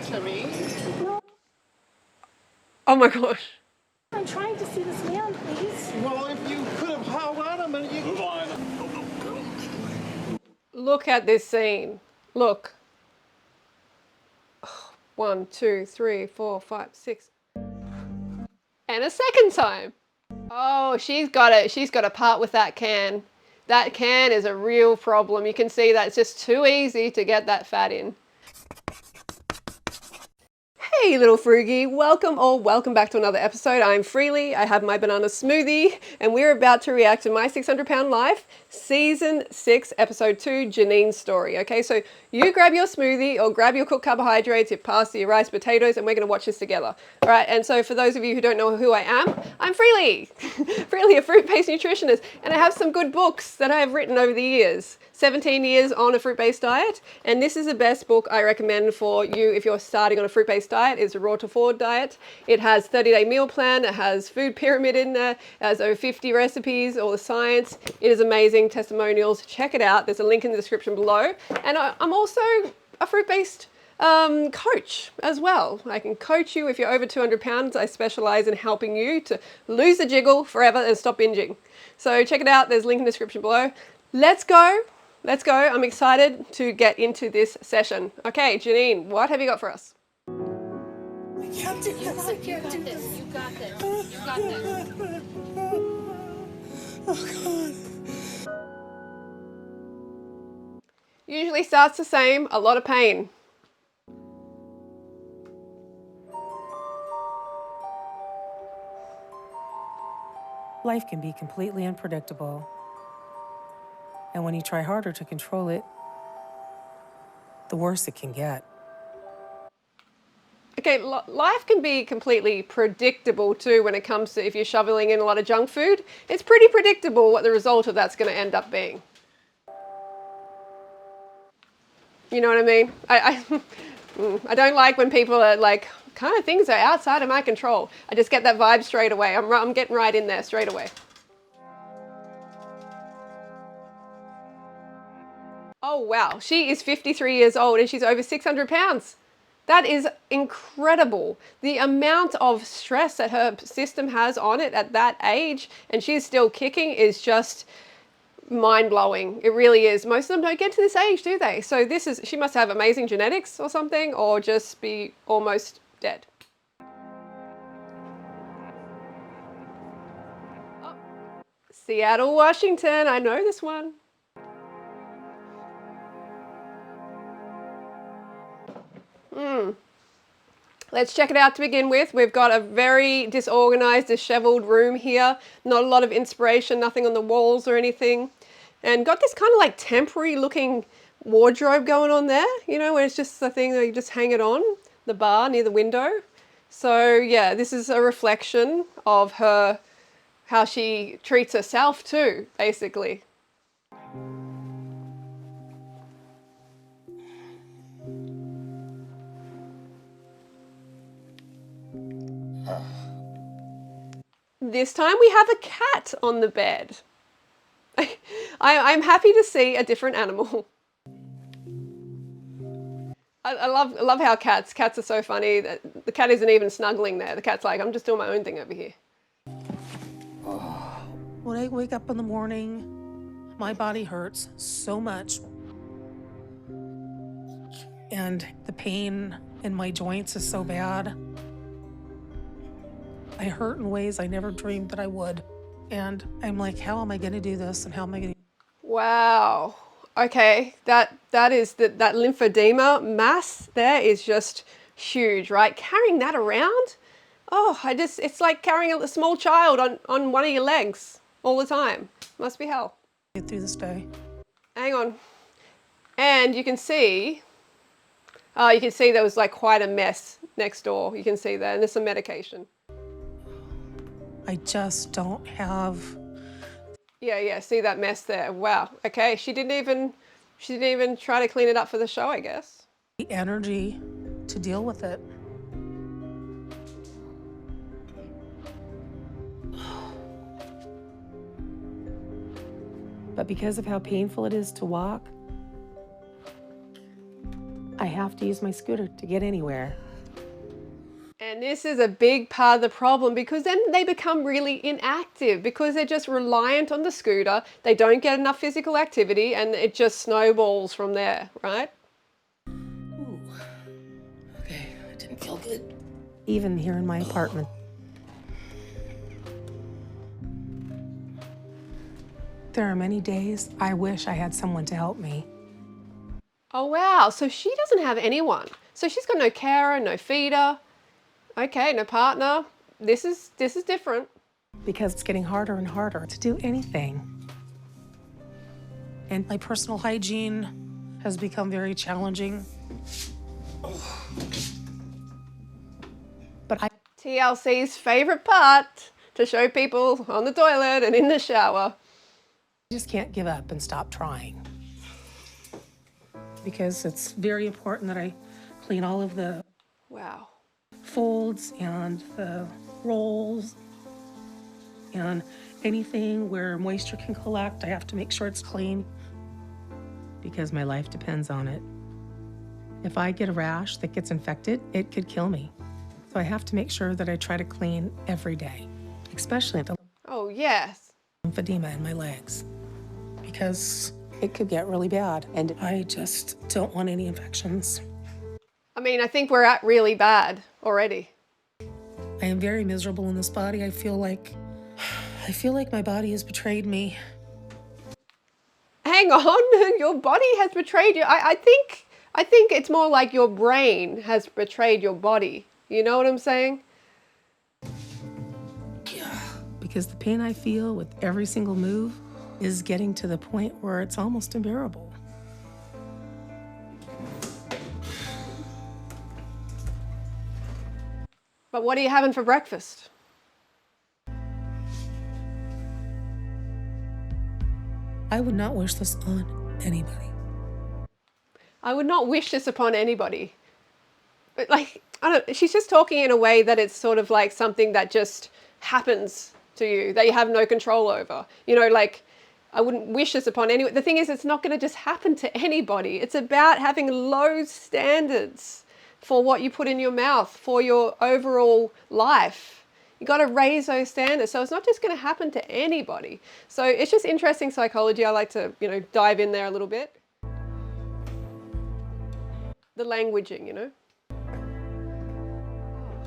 to me. Oh my gosh. I'm trying to see this man, please. Well, if you could have held on a minute, you move on. Look at this scene. Look. 1, 2, 3, 4, 5, 6. And a second time. Oh, she's got it. She's got a part with that can. That can is a real problem. You can see that it's just too easy to get that fat in. Hey little Frugie, welcome back to another episode. I'm Freelee, I have my banana smoothie, and we're about to react to My 600 Pound Life, Season 6, Episode 2, Janine's Story. Okay, so you grab your smoothie or grab your cooked carbohydrates, your pasta, your rice, potatoes, and we're going to watch this together. All right, and so for those of you who don't know who I am, I'm Freelee. Freelee, a fruit-based nutritionist, and I have some good books that I have written over the years. 17 years on a fruit-based diet, and this is the best book I recommend for you if you're starting on a fruit-based diet. It's a Raw to Forward diet. It has 30-day meal plan, it has food pyramid in there, it has over 50 recipes, all the science. It is amazing, testimonials, check it out. There's a link in the description below. And I'm also a fruit-based coach as well. I can coach you if you're over 200 pounds. I specialize in helping you to lose the jiggle forever and stop binging. So check it out, there's a link in the description below. Let's go. Let's go. I'm excited to get into this session. Okay, Janine, what have you got for us? I can't do this. I can't do this. You got this. You got this. Oh, God. Usually starts the same, a lot of pain. Life can be completely unpredictable. And when you try harder to control it, the worse it can get. Okay, life can be completely predictable too when it comes to if you're shoveling in a lot of junk food. It's pretty predictable what the result of that's going to end up being. You know what I mean? I don't like when people are like, kind of things are outside of my control. I just get that vibe straight away. I'm getting right in there straight away. Oh wow, she is 53 years old and she's over 600 pounds. That is incredible. The amount of stress that her system has on it at that age, and she's still kicking, is just mind-blowing. It really is. Most of them don't get to this age, do they? So she must have amazing genetics or something, or just be almost dead. Oh, Seattle, Washington. I know this one. Let's check it out to begin with. We've got a very disorganized, disheveled room here. Not a lot of inspiration, nothing on the walls or anything. And got this kind of like temporary looking wardrobe going on there, you know, where it's just the thing that you just hang it on the bar near the window. So yeah, this is a reflection of her, how she treats herself too, basically. This time we have a cat on the bed. I'm happy to see a different animal. I love how cats are so funny. That the cat isn't even snuggling there. The cat's like, I'm just doing my own thing over here. When I wake up in the morning, my body hurts so much. And the pain in my joints is so bad. I hurt in ways I never dreamed that I would. And I'm like, how am I going to do this? And how am I going to... Wow. Okay, that lymphedema mass there is just huge, right? Carrying that around, oh, it's like carrying a small child on one of your legs all the time. Must be hell. Get through this day. Hang on. And you can see there was like quite a mess next door. You can see there, and there's some medication. I just don't have... Yeah, see that mess there. Wow. Okay, she didn't even try to clean it up for the show, I guess. the energy to deal with it. But because of how painful it is to walk, I have to use my scooter to get anywhere. And this is a big part of the problem, because then they become really inactive because they're just reliant on the scooter. They don't get enough physical activity and it just snowballs from there, right? Ooh. Okay, that didn't feel good. Even here in my apartment. There are many days I wish I had someone to help me. Oh wow, so she doesn't have anyone. So she's got no carer, no feeder. Okay, no partner. This is different. Because it's getting harder and harder to do anything. And my personal hygiene has become very challenging. But I TLC's favorite part, to show people on the toilet and in the shower. just can't give up and stop trying. Because it's very important that I clean all of the Wow. folds and the rolls and anything where moisture can collect. I have to make sure it's clean because my life depends on it. If I get a rash that gets infected, it could kill me. So I have to make sure that I try to clean every day, especially the Oh yes. lymphedema in my legs, because it could get really bad and I just don't want any infections. I mean, I think we're at really bad already. I am very miserable in this body. I feel like my body has betrayed me. Hang on, your body has betrayed you. I think it's more like your brain has betrayed your body. You know what I'm saying? Because the pain I feel with every single move is getting to the point where it's almost unbearable. But what are you having for breakfast? I would not wish this on anybody. I would not wish this upon anybody. But like, I don't, she's just talking in a way that it's sort of like something that just happens to you, that you have no control over. You know, like, I wouldn't wish this upon anyone. The thing is, it's not going to just happen to anybody. It's about having low standards for what you put in your mouth, for your overall life. You got to raise those standards. So it's not just going to happen to anybody. So it's just interesting psychology. I like to, you know, dive in there a little bit. The languaging, you know.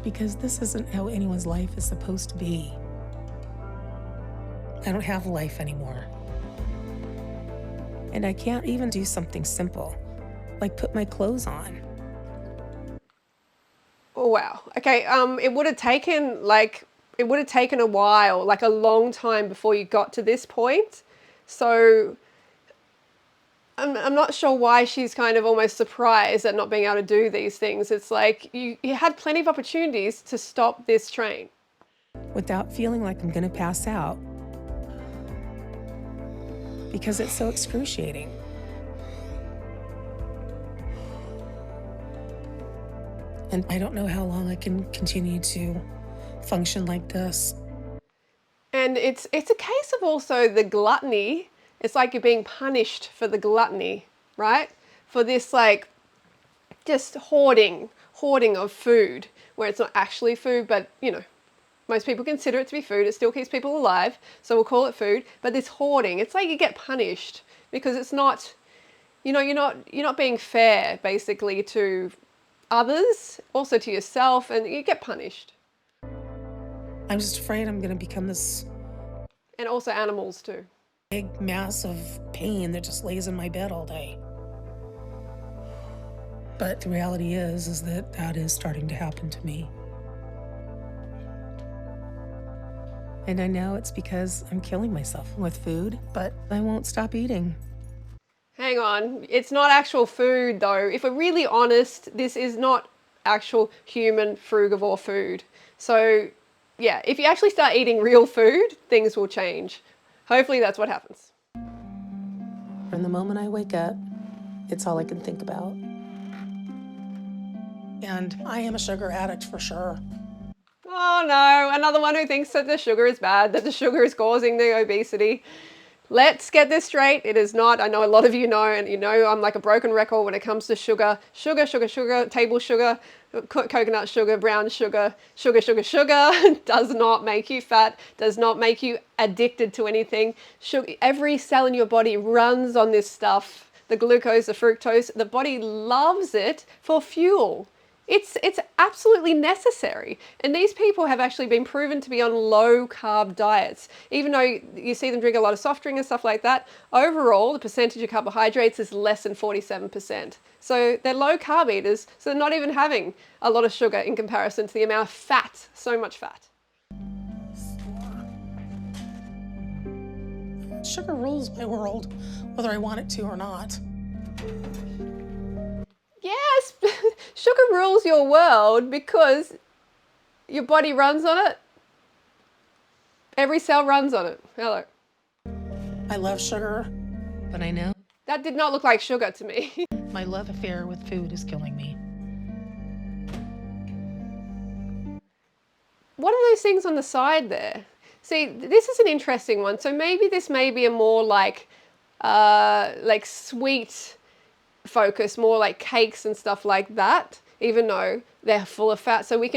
Because this isn't how anyone's life is supposed to be. I don't have a life anymore. And I can't even do something simple, like put my clothes on. Oh, wow. Okay, it would have taken a while, like a long time before you got to this point. So I'm not sure why she's kind of almost surprised at not being able to do these things. It's like you had plenty of opportunities to stop this train. Without feeling like I'm gonna pass out. Because it's so excruciating. And I don't know how long I can continue to function like this. And it's a case of also the gluttony. It's like you're being punished for the gluttony, right? For this like just hoarding of food, where it's not actually food, but you know, most people consider it to be food. It still keeps people alive, so we'll call it food. But this hoarding, it's like you get punished because it's not, you know, you're not being fair basically to others, also to yourself, and you get punished. I'm just afraid I'm gonna become this And also animals too. big mass of pain that just lays in my bed all day. But the reality is that is starting to happen to me. And I know it's because I'm killing myself with food, but I won't stop eating. Hang on, it's not actual food though. If we're really honest, this is not actual human frugivore food. So yeah, if you actually start eating real food, things will change. Hopefully that's what happens. From the moment I wake up, it's all I can think about. And I am a sugar addict for sure. Oh no, another one who thinks that the sugar is bad, that the sugar is causing the obesity. Let's get this straight. It is not. I know a lot of you know, and you know I'm like a broken record when it comes to sugar. Sugar, sugar, sugar, table sugar, coconut sugar, brown sugar, sugar, sugar, sugar does not make you fat, does not make you addicted to anything. Sugar, every cell in your body runs on this stuff. The glucose, the fructose, the body loves it for fuel. It's absolutely necessary. And these people have actually been proven to be on low carb diets. Even though you see them drink a lot of soft drink and stuff like that, overall the percentage of carbohydrates is less than 47%. So they're low carb eaters, so they're not even having a lot of sugar in comparison to the amount of fat, so much fat. Sugar rules my world, whether I want it to or not. Yes, sugar rules your world because your body runs on it. Every cell runs on it. Hello. I love sugar, but I know That did not look like sugar to me. my love affair with food is killing me. What are those things on the side there? See, this is an interesting one. So maybe this may be a more like sweet focus, more like cakes and stuff like that, even though they're full of fat. So I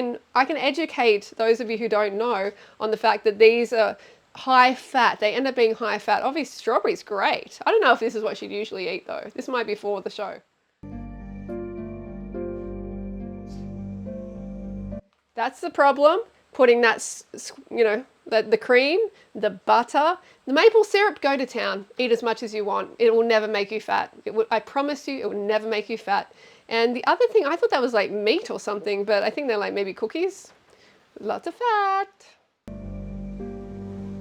can educate those of you who don't know on the fact that these are high fat. They end up being high fat. Obviously, strawberry's great. I don't know if this is what she'd usually eat though. This might be for the show. That's the problem. Putting that, you know, the cream, the butter, the maple syrup, go to town. Eat as much as you want. It will never make you fat. I promise you, it will never make you fat. And the other thing, I thought that was like meat or something, but I think they're like maybe cookies. Lots of fat.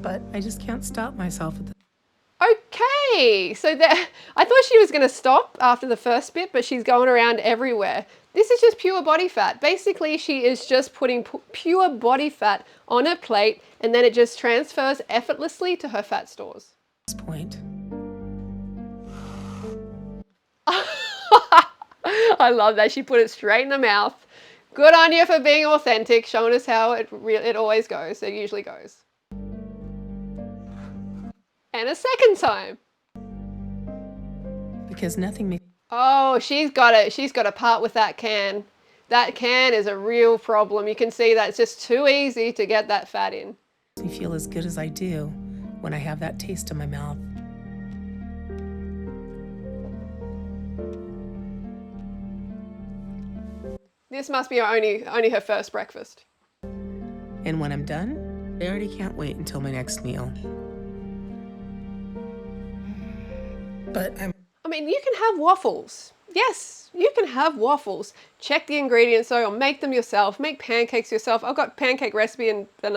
But I just can't stop myself at the Okay, so I thought she was going to stop after the first bit, but she's going around everywhere. This is just pure body fat. Basically, she is just putting pure body fat on her plate, and then it just transfers effortlessly to her fat stores. point. I love that. She put it straight in the mouth. Good on you for being authentic, showing us how it always goes. It usually goes. And a second time. Because nothing makes Oh, she's got a part with that can. That can is a real problem. You can see that it's just too easy to get that fat in. me feel as good as I do when I have that taste in my mouth. This must be only her first breakfast. And when I'm done, I already can't wait until my next meal. But I mean, you can have waffles. Yes, you can have waffles. Check the ingredients though, or make them yourself. Make pancakes yourself. I've got pancake recipe in the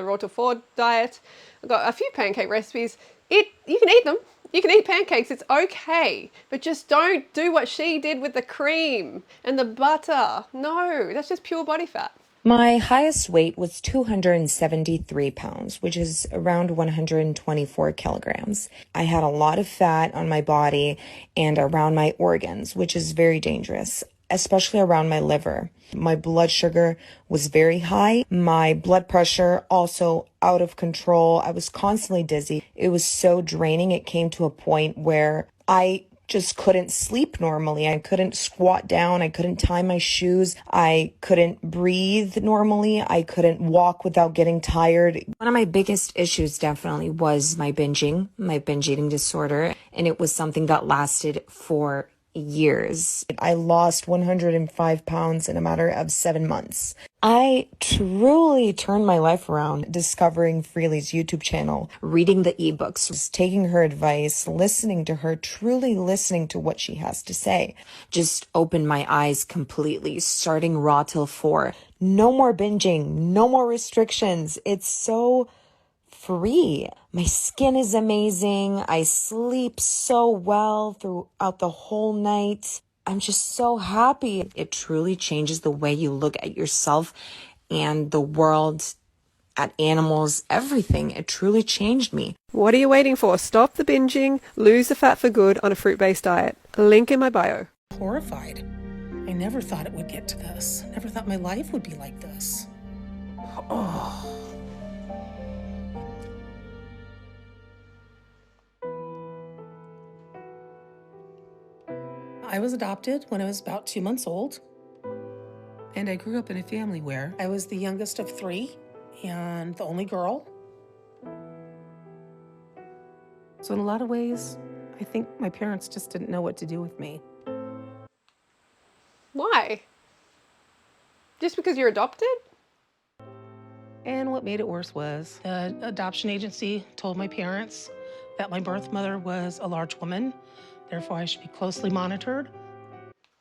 Roquefort diet. I've got a few pancake recipes. You can eat them. You can eat pancakes. It's okay. But just don't do what she did with the cream and the butter. No, that's just pure body fat. My highest weight was 273 pounds, which is around 124 kilograms. I had a lot of fat on my body and around my organs, which is very dangerous, especially around my liver. My blood sugar was very high. My blood pressure also out of control. I was constantly dizzy. It was so draining. It came to a point where I just couldn't sleep normally. I couldn't squat down. I couldn't tie my shoes. I couldn't breathe normally. I couldn't walk without getting tired. One of my biggest issues definitely was my binge eating disorder. And it was something that lasted for years. I lost 105 pounds in a matter of 7 months. I truly turned my life around discovering Freelee's YouTube channel, reading the ebooks, just taking her advice, listening to her, truly listening to what she has to say. Just opened my eyes completely, starting raw till 4. No more binging, no more restrictions. It's so free. My skin is amazing. I sleep so well throughout the whole night. I'm just so happy. It truly changes the way you look at yourself and the world, at animals, everything. It truly changed me. What are you waiting for? Stop the binging, lose the fat for good on a fruit-based diet. Link in my bio. horrified. I never thought it would get to this. Never thought my life would be like this. Oh. I was adopted when I was about 2 months old. And I grew up in a family where I was the youngest of 3 and the only girl. So in a lot of ways, I think my parents just didn't know what to do with me. Why? Just because you're adopted? And what made it worse was the adoption agency told my parents that my birth mother was a large woman, therefore I should be closely monitored.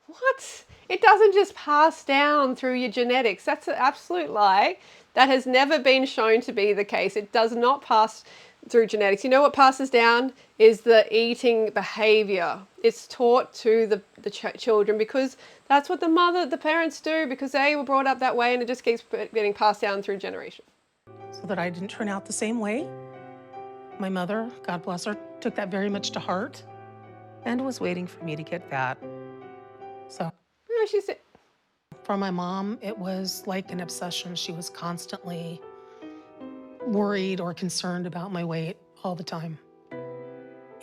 What? It doesn't just pass down through your genetics. That's an absolute lie. That has never been shown to be the case. It does not pass through genetics. You know what passes down is the eating behavior. It's taught to the children because that's what the parents do because they were brought up that way, and it just keeps getting passed down through generation. So that I didn't turn out the same way. My mother, God bless her, took that very much to heart and was waiting for me to get fat. So She said, for my mom, it was like an obsession. She was constantly worried or concerned about my weight all the time.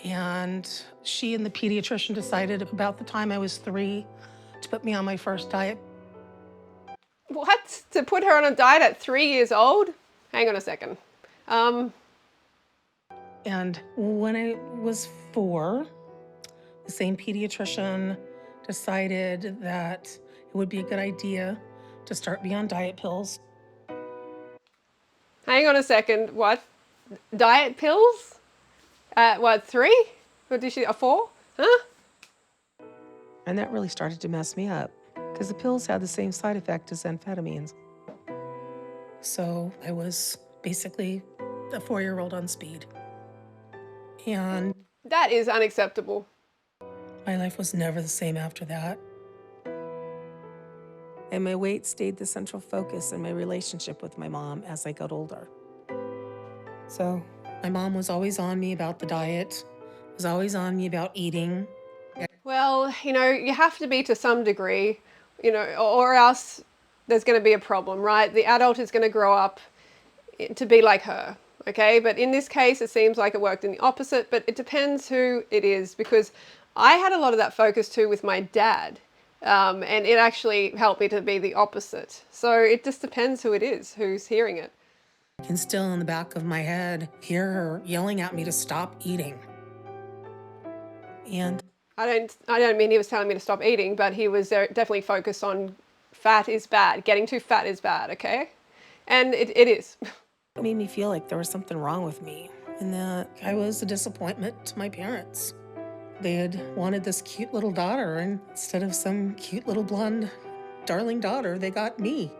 And she and the pediatrician decided about the time I was 3 to put me on my first diet. what? To put her on a diet at 3 years old? Hang on a second. And when I was 4, the same pediatrician decided that it would be a good idea to start me on diet pills. Hang on a second. What? Diet pills? At what, 3? What did she, a 4? Huh? And that really started to mess me up because the pills had the same side effect as amphetamines. So I was basically a 4-year-old on speed. And That is unacceptable. my life was never the same after that. And my weight stayed the central focus in my relationship with my mom as I got older. So my mom was always on me about the diet, was always on me about eating. Well, you have to be to some degree, or else there's going to be a problem, right? The adult is going to grow up to be like her, okay? But in this case, it seems like it worked in the opposite, but it depends who it is because I had a lot of that focus too with my dad. And it actually helped me to be the opposite. So it just depends who it is, who's hearing it. I can still in the back of my head hear her yelling at me to stop eating. And I don't mean he was telling me to stop eating, but he was definitely focused on fat is bad. Getting too fat is bad, okay? And it is. it made me feel like there was something wrong with me and that I was a disappointment to my parents. They had wanted this cute little daughter, and instead of some cute little blonde darling daughter, they got me.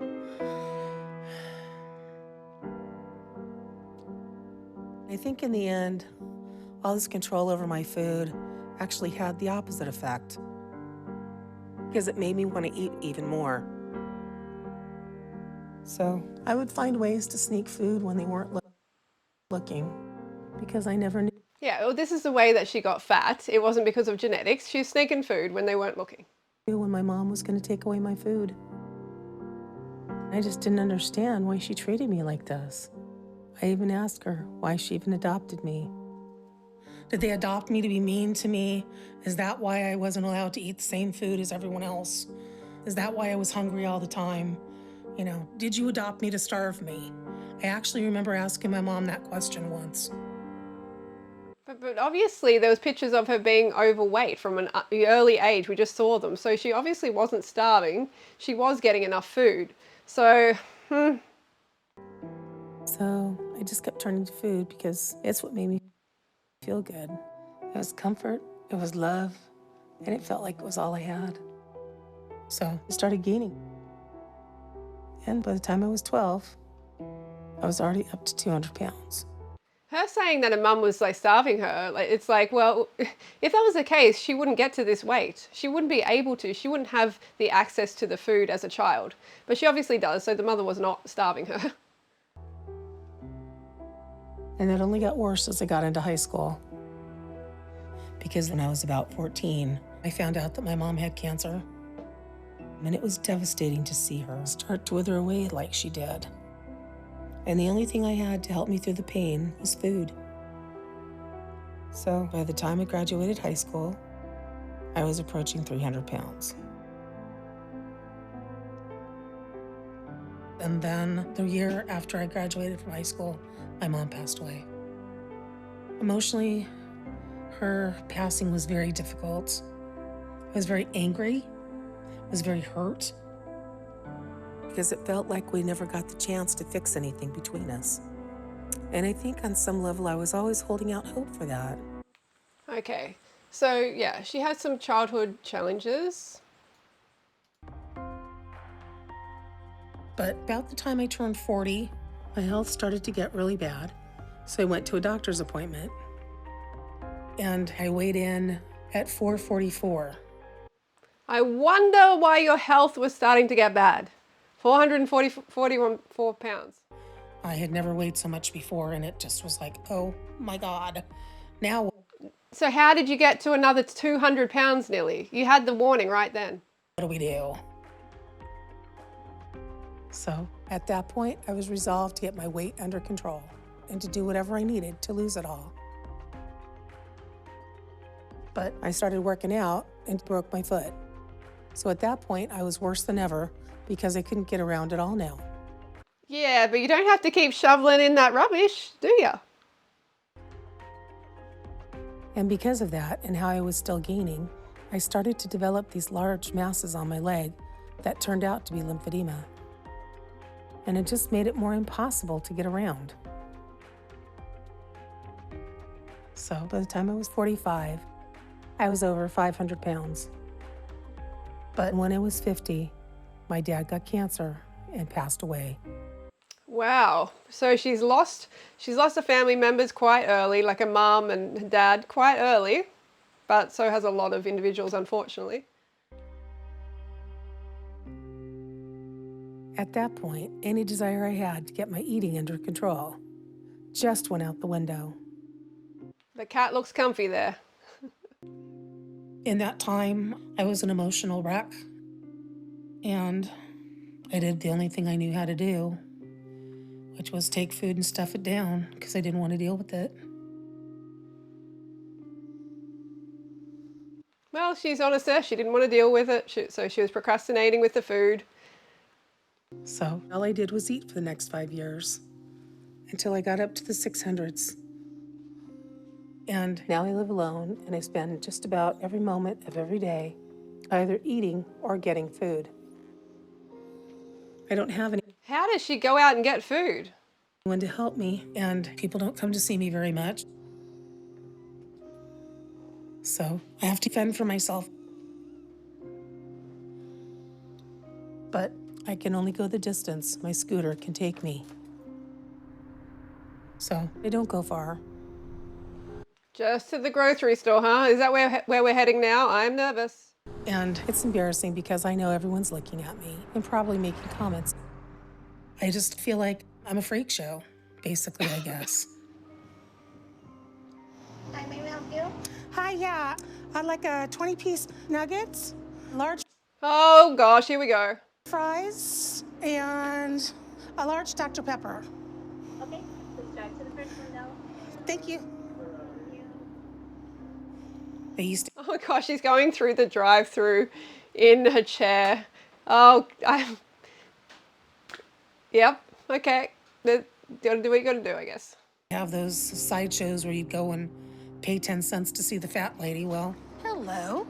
I think in the end, all this control over my food actually had the opposite effect because it made me want to eat even more. So I would find ways to sneak food when they weren't looking because I never knew. Yeah, well, this is the way that she got fat. It wasn't because of genetics. She was sneaking food when they weren't looking. When my mom was going to take away my food. I just didn't understand why she treated me like this. I even asked her why she even adopted me. Did they adopt me to be mean to me? Is that why I wasn't allowed to eat the same food as everyone else? Is that why I was hungry all the time? Did you adopt me to starve me? I actually remember asking my mom that question once. But obviously there was pictures of her being overweight from an early age. We just saw them. So she obviously wasn't starving. She was getting enough food. So, So I just kept turning to food because it's what made me feel good. It was comfort, it was love, and it felt like it was all I had. So I started gaining. And by the time I was 12, I was already up to 200 pounds. her saying that her mum was like starving her, it's like, well, if that was the case, she wouldn't get to this weight. She wouldn't be able to. She wouldn't have the access to the food as a child. But she obviously does, so the mother was not starving her. And it only got worse as I got into high school. Because when I was about 14, I found out that my mom had cancer. And it was devastating to see her start to wither away like she did. And the only thing I had to help me through the pain was food. So by the time I graduated high school, I was approaching 300 pounds. And then the year after I graduated from high school, my mom passed away. Emotionally, her passing was very difficult. I was very angry. I was very hurt. Because it felt like we never got the chance to fix anything between us. And I think on some level, I was always holding out hope for that. Okay, so yeah, she had some childhood challenges. But about the time I turned 40, my health started to get really bad. So I went to a doctor's appointment. And I weighed in at 444. I wonder why your health was starting to get bad. 444 pounds. I had never weighed so much before, and it just was like, oh my God. Now, So how did you get to another 200 pounds nearly? You had the warning right then. what do we do? So at that point, I was resolved to get my weight under control and to do whatever I needed to lose it all. But I started working out and broke my foot. So at that point, I was worse than ever because I couldn't get around at all now. Yeah, but you don't have to keep shoveling in that rubbish, do you? And because of that and how I was still gaining, I started to develop these large masses on my leg that turned out to be lymphedema. And it just made it more impossible to get around. So by the time I was 45, I was over 500 pounds. But when I was 50, my dad got cancer and passed away. Wow. So she's lost her family members quite early, like a mum and dad quite early, but so has a lot of individuals, unfortunately. At that point, any desire I had to get my eating under control just went out the window. The cat looks comfy there. In that time, I was an emotional wreck, and I did the only thing I knew how to do, which was take food and stuff it down because I didn't want to deal with it. Well, she's honest there. She didn't want to deal with it, so she was procrastinating with the food. So all I did was eat for the next 5 years until I got up to the 600s. And now I live alone, and I spend just about every moment of every day either eating or getting food. I don't have How does she go out and get food? anyone to help me, and people don't come to see me very much. So I have to fend for myself. But I can only go the distance my scooter can take me. So I don't go far. Just to the grocery store, huh? Is that where we're heading now? I'm nervous. And it's embarrassing because I know everyone's looking at me and probably making comments. I just feel like I'm a freak show, basically, I guess. Hi, may we help you? Hi, yeah. I'd like a 20-piece nuggets, large Oh gosh, here we go. fries, and a large Dr. Pepper. Okay, please drive to the first window. Thank you. They used to Oh my gosh, she's going through the drive-through in her chair. Oh, yep, okay. You gotta do what you gotta do, I guess. have those sideshows where you go and pay 10 cents to see the fat lady. Well, hello.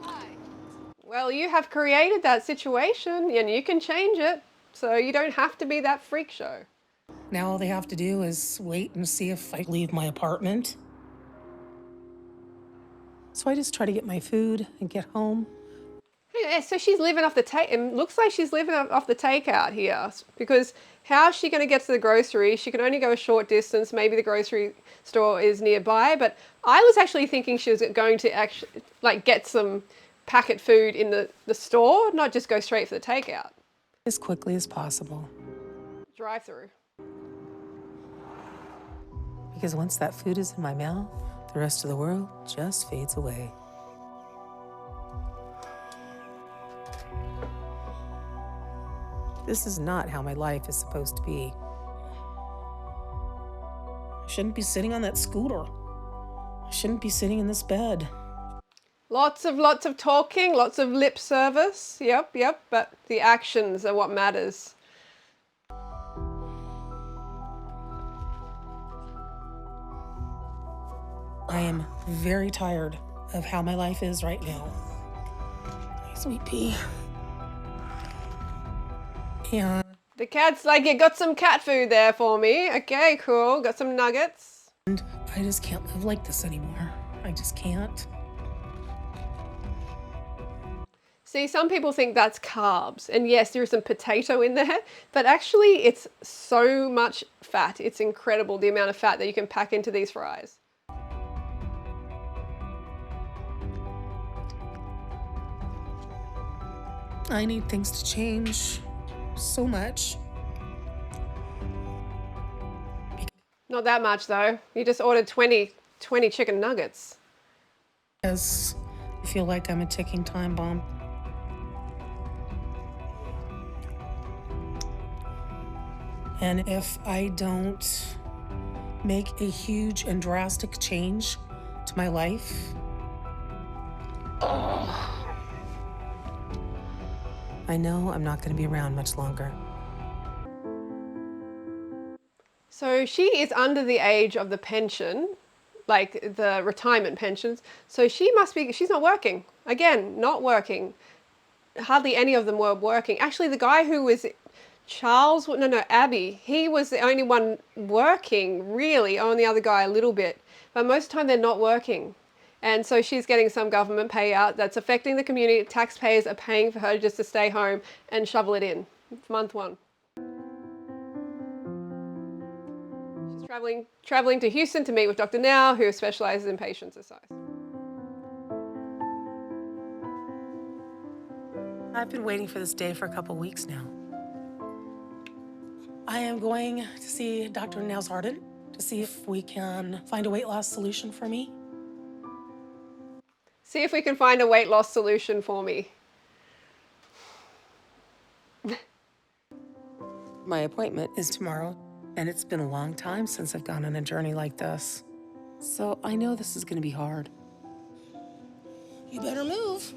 Well, you have created that situation and you can change it, so you don't have to be that freak show. Now all they have to do is wait and see if I leave my apartment. So I just try to get my food and get home. Yeah, so she's living off the take. It looks like she's living off the takeout here, because how is she going to get to the grocery? She can only go a short distance. Maybe the grocery store is nearby, but I was actually thinking she was going to actually get some packet food in the store, not just go straight for the takeout. As quickly as possible. Drive-through. Because once that food is in my mouth, the rest of the world just fades away. This is not how my life is supposed to be. I shouldn't be sitting on that scooter. I shouldn't be sitting in this bed. Lots of talking, lots of lip service. Yep, but the actions are what matters. I am very tired of how my life is right now. Sweet pea. And The cat's like, you got some cat food there for me. Okay, cool. Got some nuggets. I just can't live like this anymore. I just can't. See, some people think that's carbs. And yes, there is some potato in there, but actually it's so much fat. It's incredible the amount of fat that you can pack into these fries. I need things to change so much. Not that much though. You just ordered 20 chicken nuggets. Because I feel like I'm a ticking time bomb. And if I don't make a huge and drastic change to my life, I know I'm not going to be around much longer. So she is under the age of the pension, like the retirement pensions. So she's not working. Again, not working. Hardly any of them were working. Actually, the guy who was Abby, he was the only one working, really, only the other guy a little bit. But most of the time they're not working. And so she's getting some government payout that's affecting the community. Taxpayers are paying for her just to stay home and shovel it in. Month one. She's traveling to Houston to meet with Dr. Now, who specializes in patient exercise. I've been waiting for this day for a couple weeks now. I am going to see Dr. Nels Arden to see if we can find a weight loss solution for me. See if we can find a weight loss solution for me. My appointment is tomorrow, and it's been a long time since I've gone on a journey like this. So I know this is going to be hard. You better move.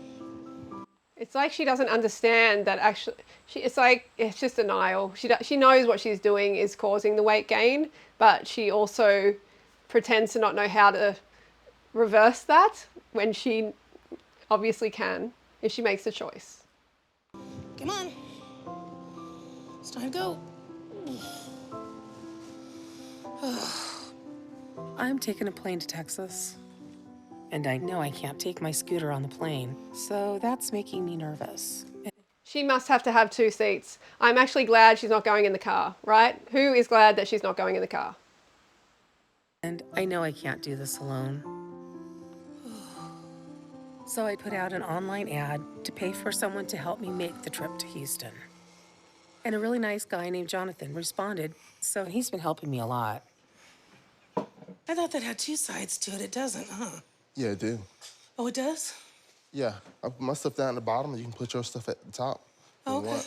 It's like she doesn't understand that actually, it's just denial. She knows what she's doing is causing the weight gain, but she also pretends to not know how to reverse that when she obviously can if she makes a choice. Come on. It's time to go. I'm taking a plane to Texas. And I know I can't take my scooter on the plane, so that's making me nervous. She must have to have 2 seats. I'm actually glad she's not going in the car, right? Who is glad that she's not going in the car? And I know I can't do this alone. So I put out an online ad to pay for someone to help me make the trip to Houston. And a really nice guy named Jonathan responded, so he's been helping me a lot. I thought that had 2 sides to it. It doesn't, huh? Yeah, it do. Oh, it does? Yeah, I put my stuff down at the bottom, and you can put your stuff at the top. Oh, okay.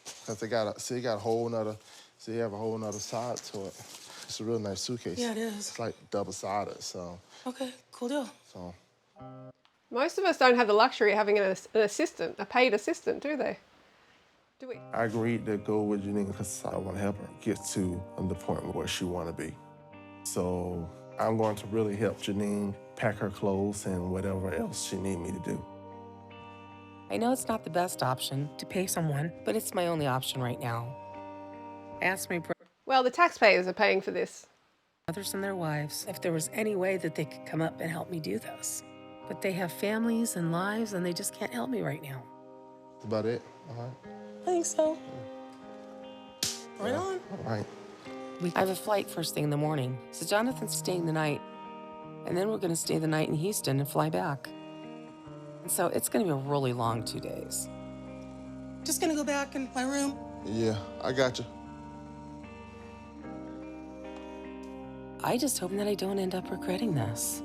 Because they got a whole nother, you have a whole nother side to it. It's a real nice suitcase. Yeah, it is. It's like double-sided, so. Okay, cool deal. So. Most of us don't have the luxury of having an assistant, a paid assistant, do they? Do we? I agreed to go with Janine because I want to help her get to the point where she want to be. So I'm going to really help Janine pack her clothes and whatever else she need me to do. I know it's not the best option to pay someone, but it's my only option right now. I asked my Well, the taxpayers are paying for this. brothers and their wives if there was any way that they could come up and help me do this. But they have families and lives, and they just can't help me right now. That's about it, all right? I think so. Right on. All right. I have a flight first thing in the morning, so Jonathan's staying the night. And then we're going to stay the night in Houston and fly back. And so it's going to be a really long 2 days. Just going to go back in my room. Yeah, I got you. I just hope that I don't end up regretting this.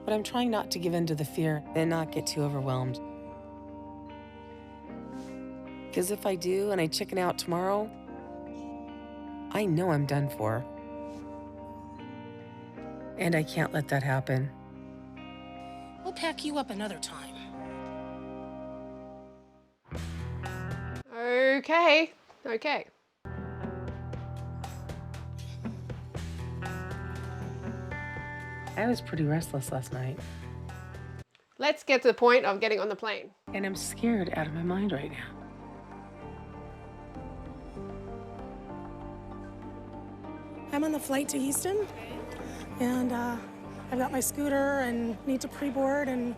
But I'm trying not to give in to the fear and not get too overwhelmed. Because if I do and I chicken out tomorrow, I know I'm done for. And I can't let that happen. We'll pack you up another time. Okay. Okay. I was pretty restless last night. Let's get to the point of getting on the plane. And I'm scared out of my mind right now. I'm on the flight to Houston, and I've got my scooter and need to pre-board, and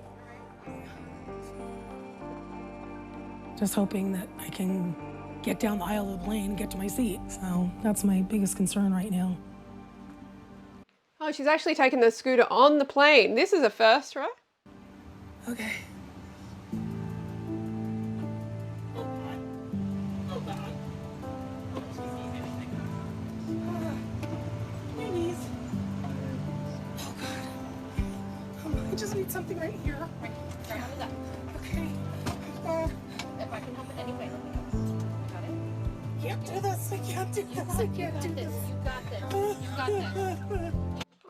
just hoping that I can get down the aisle of the plane and get to my seat. So that's my biggest concern right now. Oh, she's actually taking the scooter on the plane. This is a first, right? Okay. Babies. Oh God. I just need something right here. Grab onto that. Okay. If I can help in any way, let me know. Got it? Can't do this. I can't do this. I can't do this. You got this. You got this.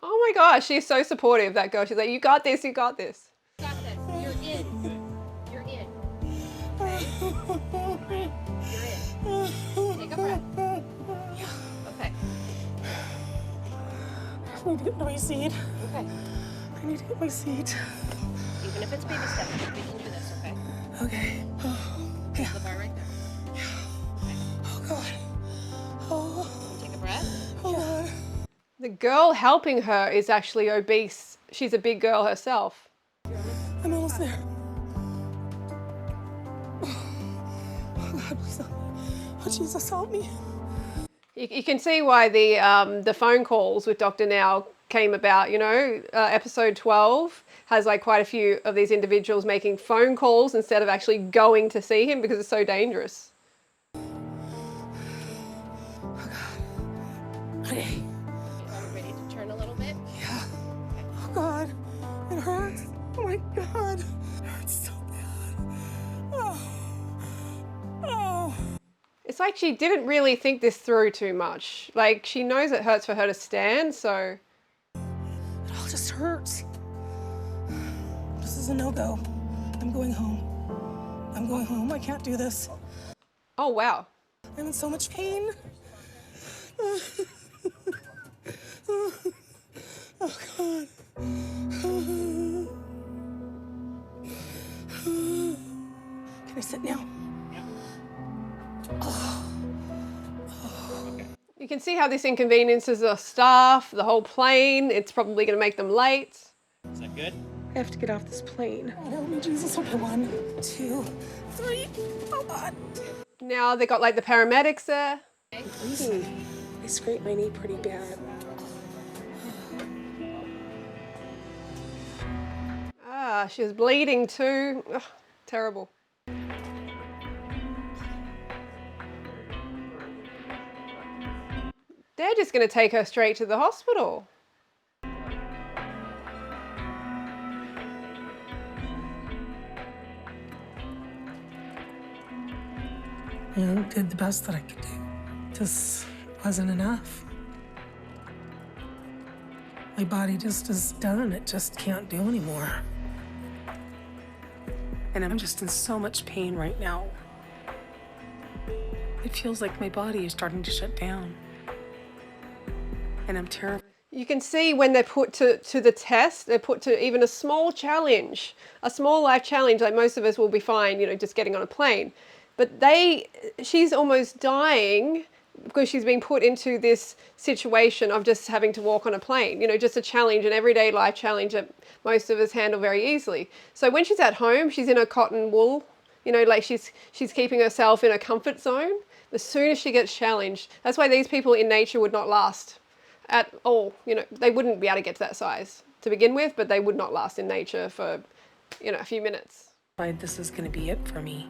Oh my gosh, she's so supportive, that girl. She's like, you got this, you got this. You got this. You're in. You're in. You're in. Take a breath. Okay. I need to get to my seat. Okay. I need to get my seat. Even if it's baby steps, we can do this, okay? Okay. Yeah. The bar right there. Oh God. Oh. Take a breath. Oh God. The girl helping her is actually obese. She's a big girl herself. I'm almost there. Oh God, please help me. Oh Jesus, help me. You can see why the phone calls with Dr. Now came about. You know, episode 12 has like quite a few of these individuals making phone calls instead of actually going to see him because it's so dangerous. Oh God. Okay. Are we ready to turn a little bit? Yeah. Oh God. It hurts. Oh my God. It hurts so bad. Oh. Oh. It's like she didn't really think this through too much. Like, she knows it hurts for her to stand, so... It all just hurts. This is a no-go. I'm going home. I'm going home. I can't do this. Oh, wow. I'm in so much pain. Oh God. Can I sit now? You can see how this inconveniences the staff, the whole plane. It's probably going to make them late. Is that good? I have to get off this plane. Oh, help me, Jesus. Okay, 1, 2, 3. Oh God. Now they got like the paramedics there. I scraped my knee pretty bad. Ah, she was bleeding too. Ugh, terrible. They're just going to take her straight to the hospital. I did the best that I could do. Just wasn't enough. My body just is done. It just can't do anymore. And I'm just in so much pain right now. It feels like my body is starting to shut down. And I'm terrified. You can see when they're put to the test, they're put to even a small challenge, a small life challenge, like most of us will be fine, you know, just getting on a plane. But she's almost dying because she's being put into this situation of just having to walk on a plane, you know, just a challenge, an everyday life challenge that most of us handle very easily. So when she's at home, she's in a cotton wool, you know, like she's keeping herself in a comfort zone. As soon as she gets challenged, that's why these people in nature would not last at all. You know, they wouldn't be able to get to that size to begin with, but they would not last in nature for, you know, a few minutes. This is going to be it for me.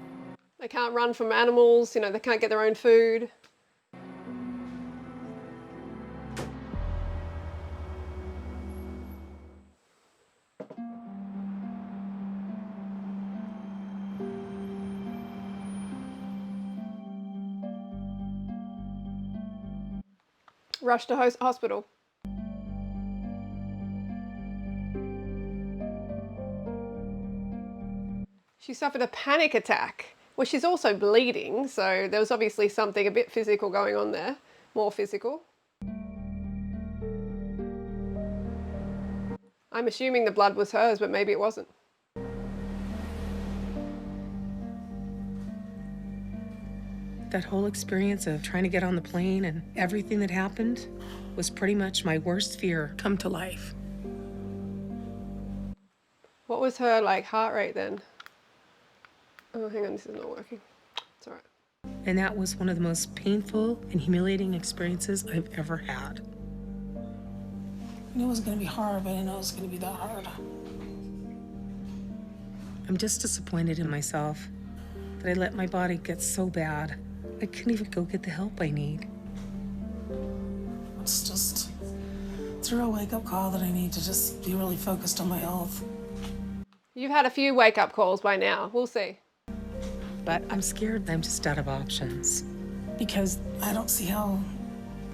They can't run from animals, you know, they can't get their own food. Rush to hospital. She suffered a panic attack. Well, she's also bleeding, so there was obviously something a bit physical going on there, more physical. I'm assuming the blood was hers, but maybe it wasn't. That whole experience of trying to get on the plane and everything that happened was pretty much my worst fear come to life. What was her like heart rate then? Oh, hang on, this is not working. It's all right. And that was one of the most painful and humiliating experiences I've ever had. I knew it was gonna be hard, but I didn't know it was gonna be that hard. I'm just disappointed in myself that I let my body get so bad. I couldn't even go get the help I need. It's a real wake-up call that I need to just be really focused on my health. You've had a few wake-up calls by now. We'll see. But I'm scared I'm just out of options. Because I don't see how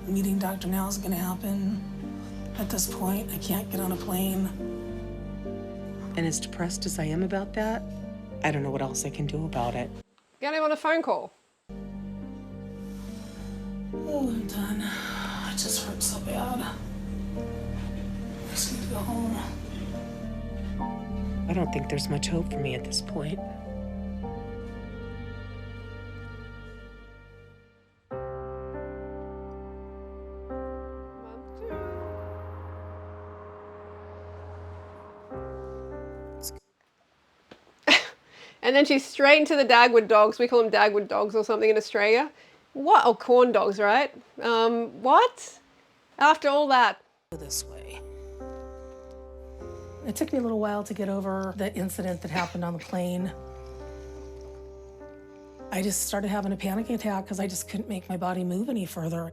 meeting Dr. Now is gonna happen. At this point, I can't get on a plane. And as depressed as I am about that, I don't know what else I can do about it. Get him on a phone call. Oh, I'm done. It just hurts so bad. I just need to go home. I don't think there's much hope for me at this point. And then she's straight into the Dagwood dogs. We call them Dagwood dogs or something in Australia. What? Oh, corn dogs, right? What? After all that. This way. It took me a little while to get over the incident that happened on the plane. I just started having a panic attack because I just couldn't make my body move any further.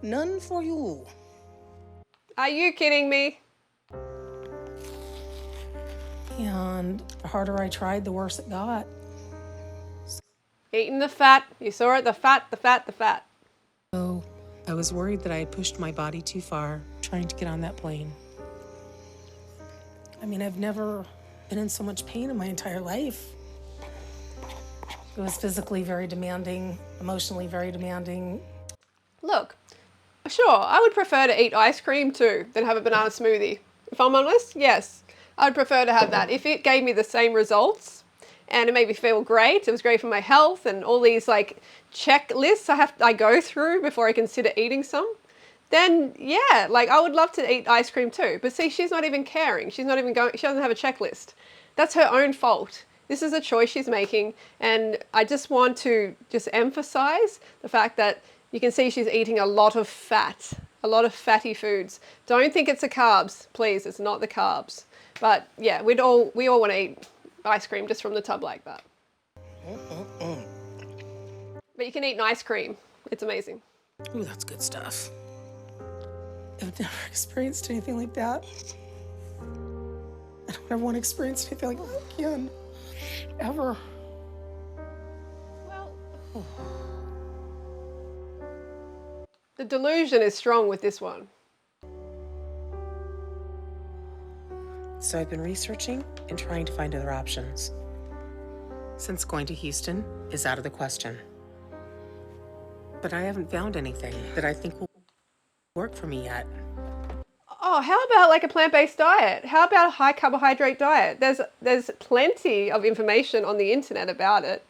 None for you. Are you kidding me? And the harder I tried, the worse it got. Eating the fat. You saw it, the fat, the fat, the fat. So I was worried that I had pushed my body too far trying to get on that plane. I mean, I've never been in so much pain in my entire life. It was physically very demanding, emotionally very demanding. Look, sure, I would prefer to eat ice cream too than have a banana smoothie. If I'm honest, yes. I'd prefer to have that. If it gave me the same results and it made me feel great, it was great for my health and all these like checklists I go through before I consider eating some, then yeah, like I would love to eat ice cream too. But see, she's not even caring. She's not even going, she doesn't have a checklist. That's her own fault. This is a choice she's making. And I just want to just emphasize the fact that you can see she's eating a lot of fat, a lot of fatty foods. Don't think it's the carbs, please. It's not the carbs. But yeah, we all want to eat ice cream just from the tub like that. But you can eat an ice cream. It's amazing. Ooh, that's good stuff. I've never experienced anything like that. I don't ever want to experience anything like that again. Ever. Well, the delusion is strong with this one. So I've been researching and trying to find other options, since going to Houston is out of the question. But I haven't found anything that I think will work for me yet. Oh, how about like a plant-based diet? How about a high carbohydrate diet? There's plenty of information on the internet about it.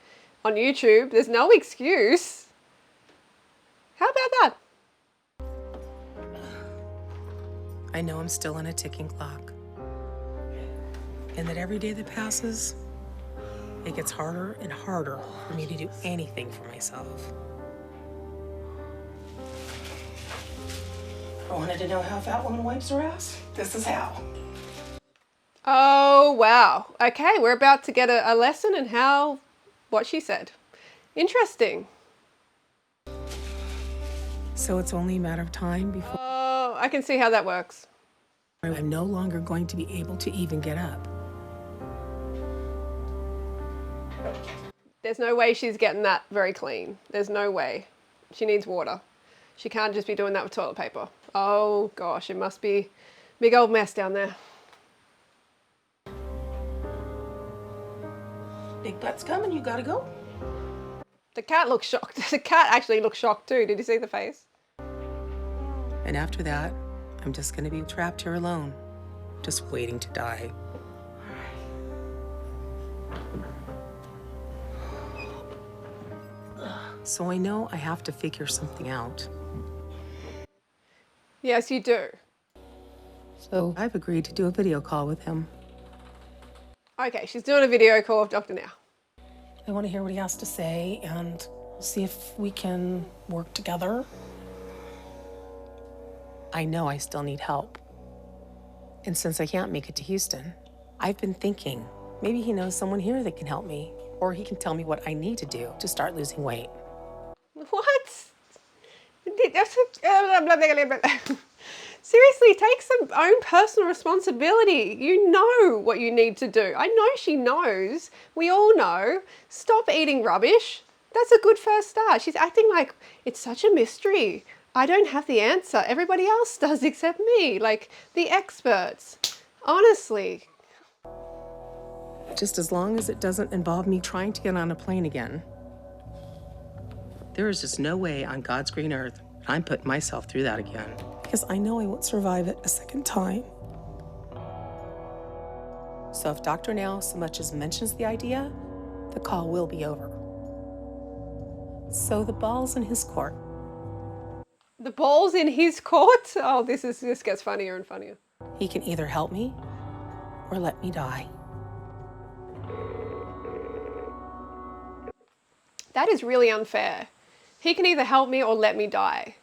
On YouTube, there's no excuse. How about that? I know I'm still on a ticking clock, and that every day that passes, it gets harder and harder for me to do anything for myself. I wanted to know how a fat woman wipes her ass. This is how. Oh, wow. Okay, we're about to get a lesson in what she said. Interesting. So it's only a matter of time before Oh, I can see how that works. I'm no longer going to be able to even get up. There's no way she's getting that very clean. There's no way. She needs water. She can't just be doing that with toilet paper. Oh gosh, it must be a big old mess down there. Big butt's coming, you gotta go. The cat looks shocked. The cat actually looks shocked too. Did you see the face? And after that, I'm just gonna be trapped here alone, just waiting to die. So I know I have to figure something out. Yes, you do. So I've agreed to do a video call with him. Okay, she's doing a video call of Dr. Now. I want to hear what he has to say and see if we can work together. I know I still need help. And since I can't make it to Houston, I've been thinking maybe he knows someone here that can help me, or he can tell me what I need to do to start losing weight. What? Seriously, take some own personal responsibility. You know what you need to do. I know she knows. We all know. Stop eating rubbish. That's a good first start. She's acting like it's such a mystery. I don't have the answer. Everybody else does except me, like the experts. Honestly. Just as long as it doesn't involve me trying to get on a plane again. There is just no way on God's green earth I'm putting myself through that again. Because I know I won't survive it a second time. So if Dr. Now so much as mentions the idea, the call will be over. So the ball's in his court. The ball's in his court? Oh, this gets funnier and funnier. He can either help me or let me die. That is really unfair. He can either help me or let me die.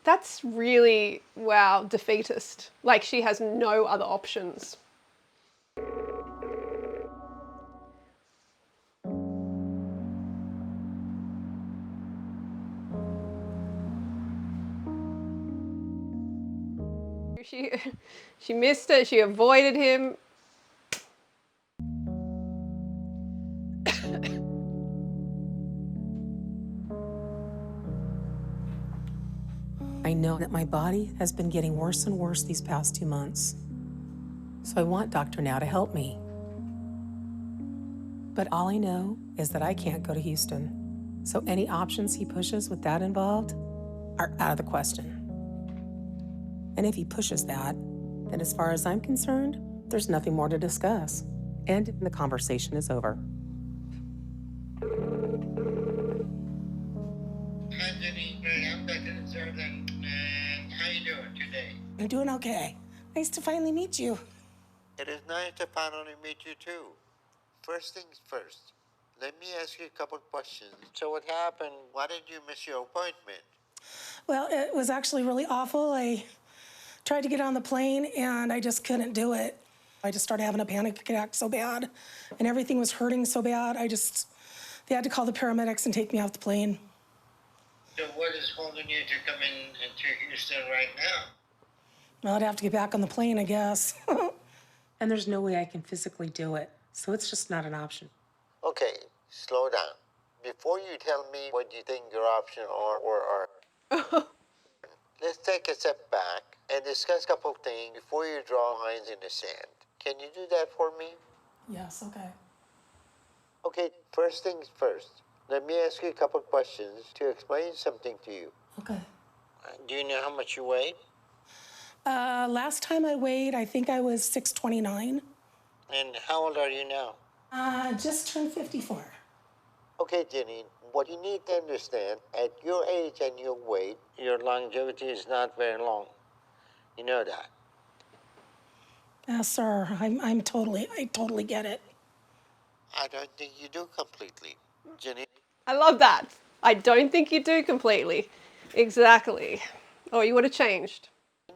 That's really, wow, defeatist. Like she has no other options. She missed it, she avoided him. I know that my body has been getting worse and worse these past 2 months. So I want Dr. Now to help me. But all I know is that I can't go to Houston. So any options he pushes with that involved are out of the question. And if he pushes that, then as far as I'm concerned, there's nothing more to discuss. And the conversation is over. Hi, Janine. I'm Dr. Jordan. How you doing today? I'm doing okay. Nice to finally meet you. It is nice to finally meet you too. First things first, let me ask you a couple questions. So what happened? Why did you miss your appointment? Well, it was actually really awful. I tried to get on the plane and I just couldn't do it. I just started having a panic attack so bad and everything was hurting so bad. They had to call the paramedics and take me off the plane. So what is holding you to come into Houston right now? Well, I'd have to get back on the plane, I guess. And there's no way I can physically do it. So it's just not an option. Okay, slow down. Before you tell me what you think your options are or are, let's take a step back and discuss a couple of things before you draw lines in the sand. Can you do that for me? Yes, okay. Okay, first things first. Let me ask you a couple of questions to explain something to you. Okay. Do you know how much you weigh? Last time I weighed, I think I was 629. And how old are you now? Just turned 54. Okay, Janine, what you need to understand, at your age and your weight, your longevity is not very long. You know that. Yes, sir. I totally get it. I don't think you do completely. Janine, I love that. I don't think you do completely. Exactly. Oh, you would have changed.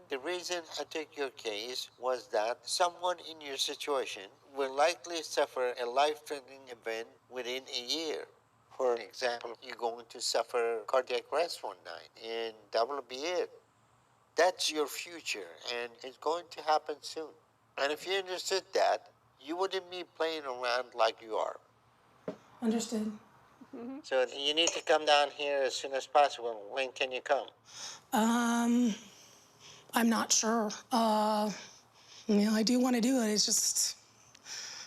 the reason I took your case was that someone in your situation will likely suffer a life-threatening event within a year. For example, you're going to suffer cardiac arrest one night, and that will be it. That's your future, and it's going to happen soon. And if you understood that, you wouldn't be playing around like you are. Understood. So you need to come down here as soon as possible. When can you come? I'm not sure. I do want to do it. It's just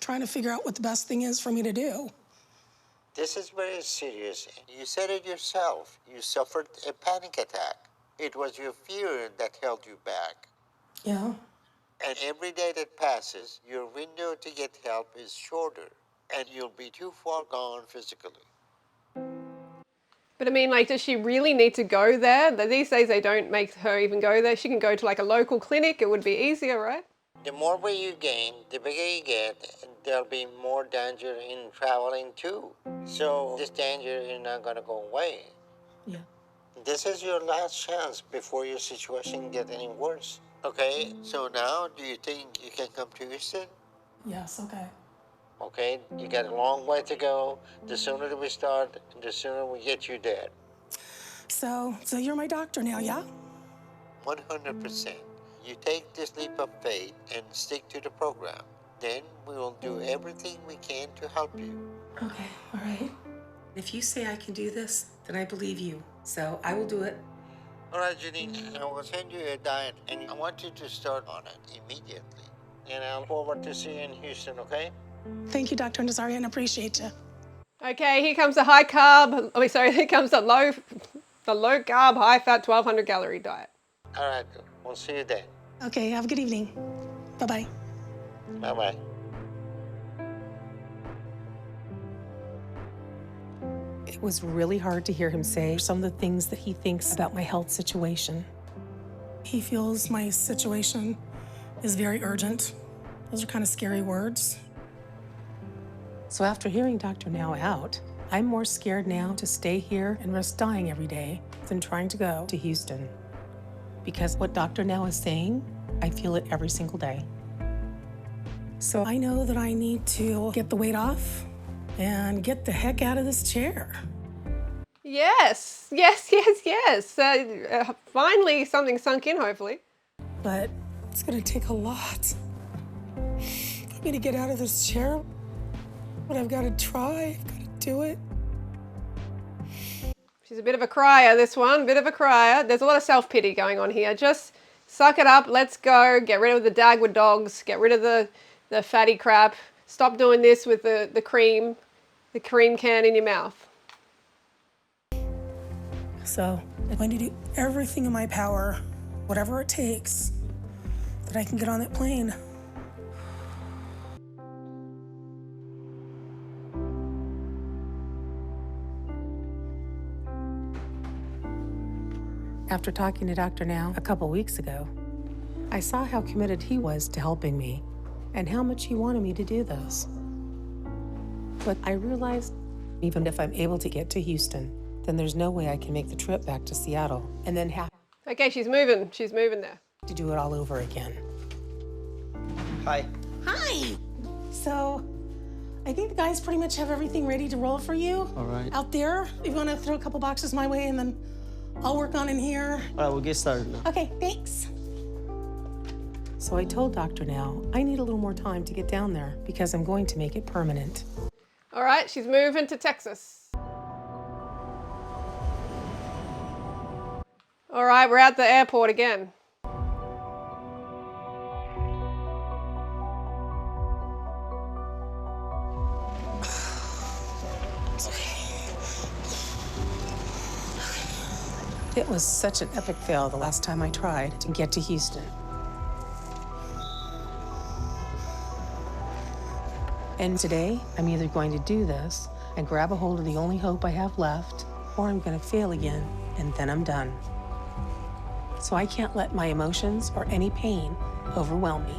trying to figure out what the best thing is for me to do. This is very serious. You said it yourself. You suffered a panic attack. It was your fear that held you back. Yeah. And every day that passes, your window to get help is shorter, and you'll be too far gone physically. But I mean, like, does she really need to go there? These days they don't make her even go there. She can go to like a local clinic. It would be easier, right? The more weight you gain, the bigger you get, and there'll be more danger in traveling too. So this danger is not gonna go away. Yeah. This is your last chance before your situation get any worse. Okay, so now do you think you can come to Houston? Yes, okay. Okay, you got a long way to go. The sooner that we start, the sooner we get you there. So you're my doctor now, yeah? 100%. You take this leap of faith and stick to the program. Then we will do everything we can to help you. Okay, all right. If you say I can do this, then I believe you. So I will do it. All right, Janine, I will send you a diet, and I want you to start on it immediately. And I look forward to seeing you in Houston, okay? Thank you, Dr. Nazarian. Appreciate you. Okay, here comes the high carb. Oh, sorry, here comes the low carb, high fat, 1200 calorie diet. All right, we'll see you then. Okay, have a good evening. Bye-bye. Bye-bye. It was really hard to hear him say some of the things that he thinks about my health situation. He feels my situation is very urgent. Those are kind of scary words. So after hearing Dr. Now out, I'm more scared now to stay here and risk dying every day than trying to go to Houston. Because what Dr. Now is saying, I feel it every single day. So I know that I need to get the weight off and get the heck out of this chair. Yes. Finally, something sunk in, hopefully. But it's gonna take a lot for me to get out of this chair. But I've got to try, I've got to do it. She's a bit of a crier, this one, bit of a crier. There's a lot of self-pity going on here. Just suck it up, let's go, get rid of the Dagwood dogs, get rid of the fatty crap. Stop doing this with the cream can in your mouth. So I'm going to do everything in my power, whatever it takes, that I can get on that plane. After talking to Dr. Now a couple weeks ago, I saw how committed he was to helping me and how much he wanted me to do this. But I realized even if I'm able to get to Houston, then there's no way I can make the trip back to Seattle and then have Okay, she's moving there. to do it all over again. Hi. Hi! So I think the guys pretty much have everything ready to roll for you. All right. Out there, you want to throw a couple boxes my way and then I'll work on in here. All right, we'll get started now. Okay, thanks. So I told Dr. Now I need a little more time to get down there because I'm going to make it permanent. All right, she's moving to Texas. All right, we're at the airport again. It was such an epic fail the last time I tried to get to Houston. And today, I'm either going to do this and grab a hold of the only hope I have left, or I'm going to fail again, and then I'm done. So I can't let my emotions or any pain overwhelm me.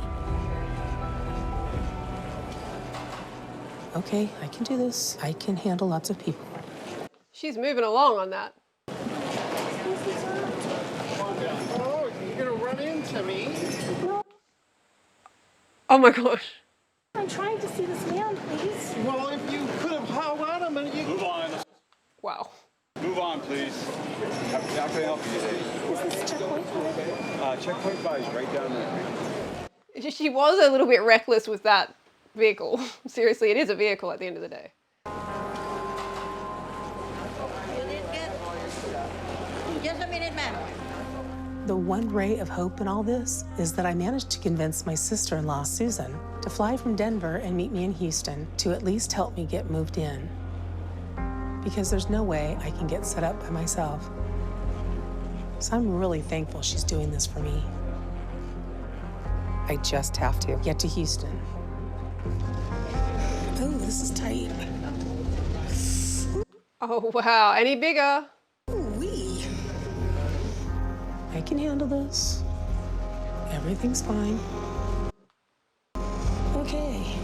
Okay, I can do this. I can handle lots of people. She's moving along on that. Oh, you're gonna run into me. Oh my gosh. I'm trying to see this man, please. Well, if you could have held out a minute, you Move on. Wow. Move on, please. How can I help you today? Is this checkpoint? Checkpoint 5 is right down there. She was a little bit reckless with that vehicle. Seriously, it is a vehicle at the end of the day. Just a minute, ma'am. The one ray of hope in all this is that I managed to convince my sister-in-law, Susan, to fly from Denver and meet me in Houston to at least help me get moved in. Because there's no way I can get set up by myself. So I'm really thankful she's doing this for me. I just have to get to Houston. Oh, this is tight. Oh, wow. Any bigger? Ooh-wee. I can handle this. Everything's fine. Okay.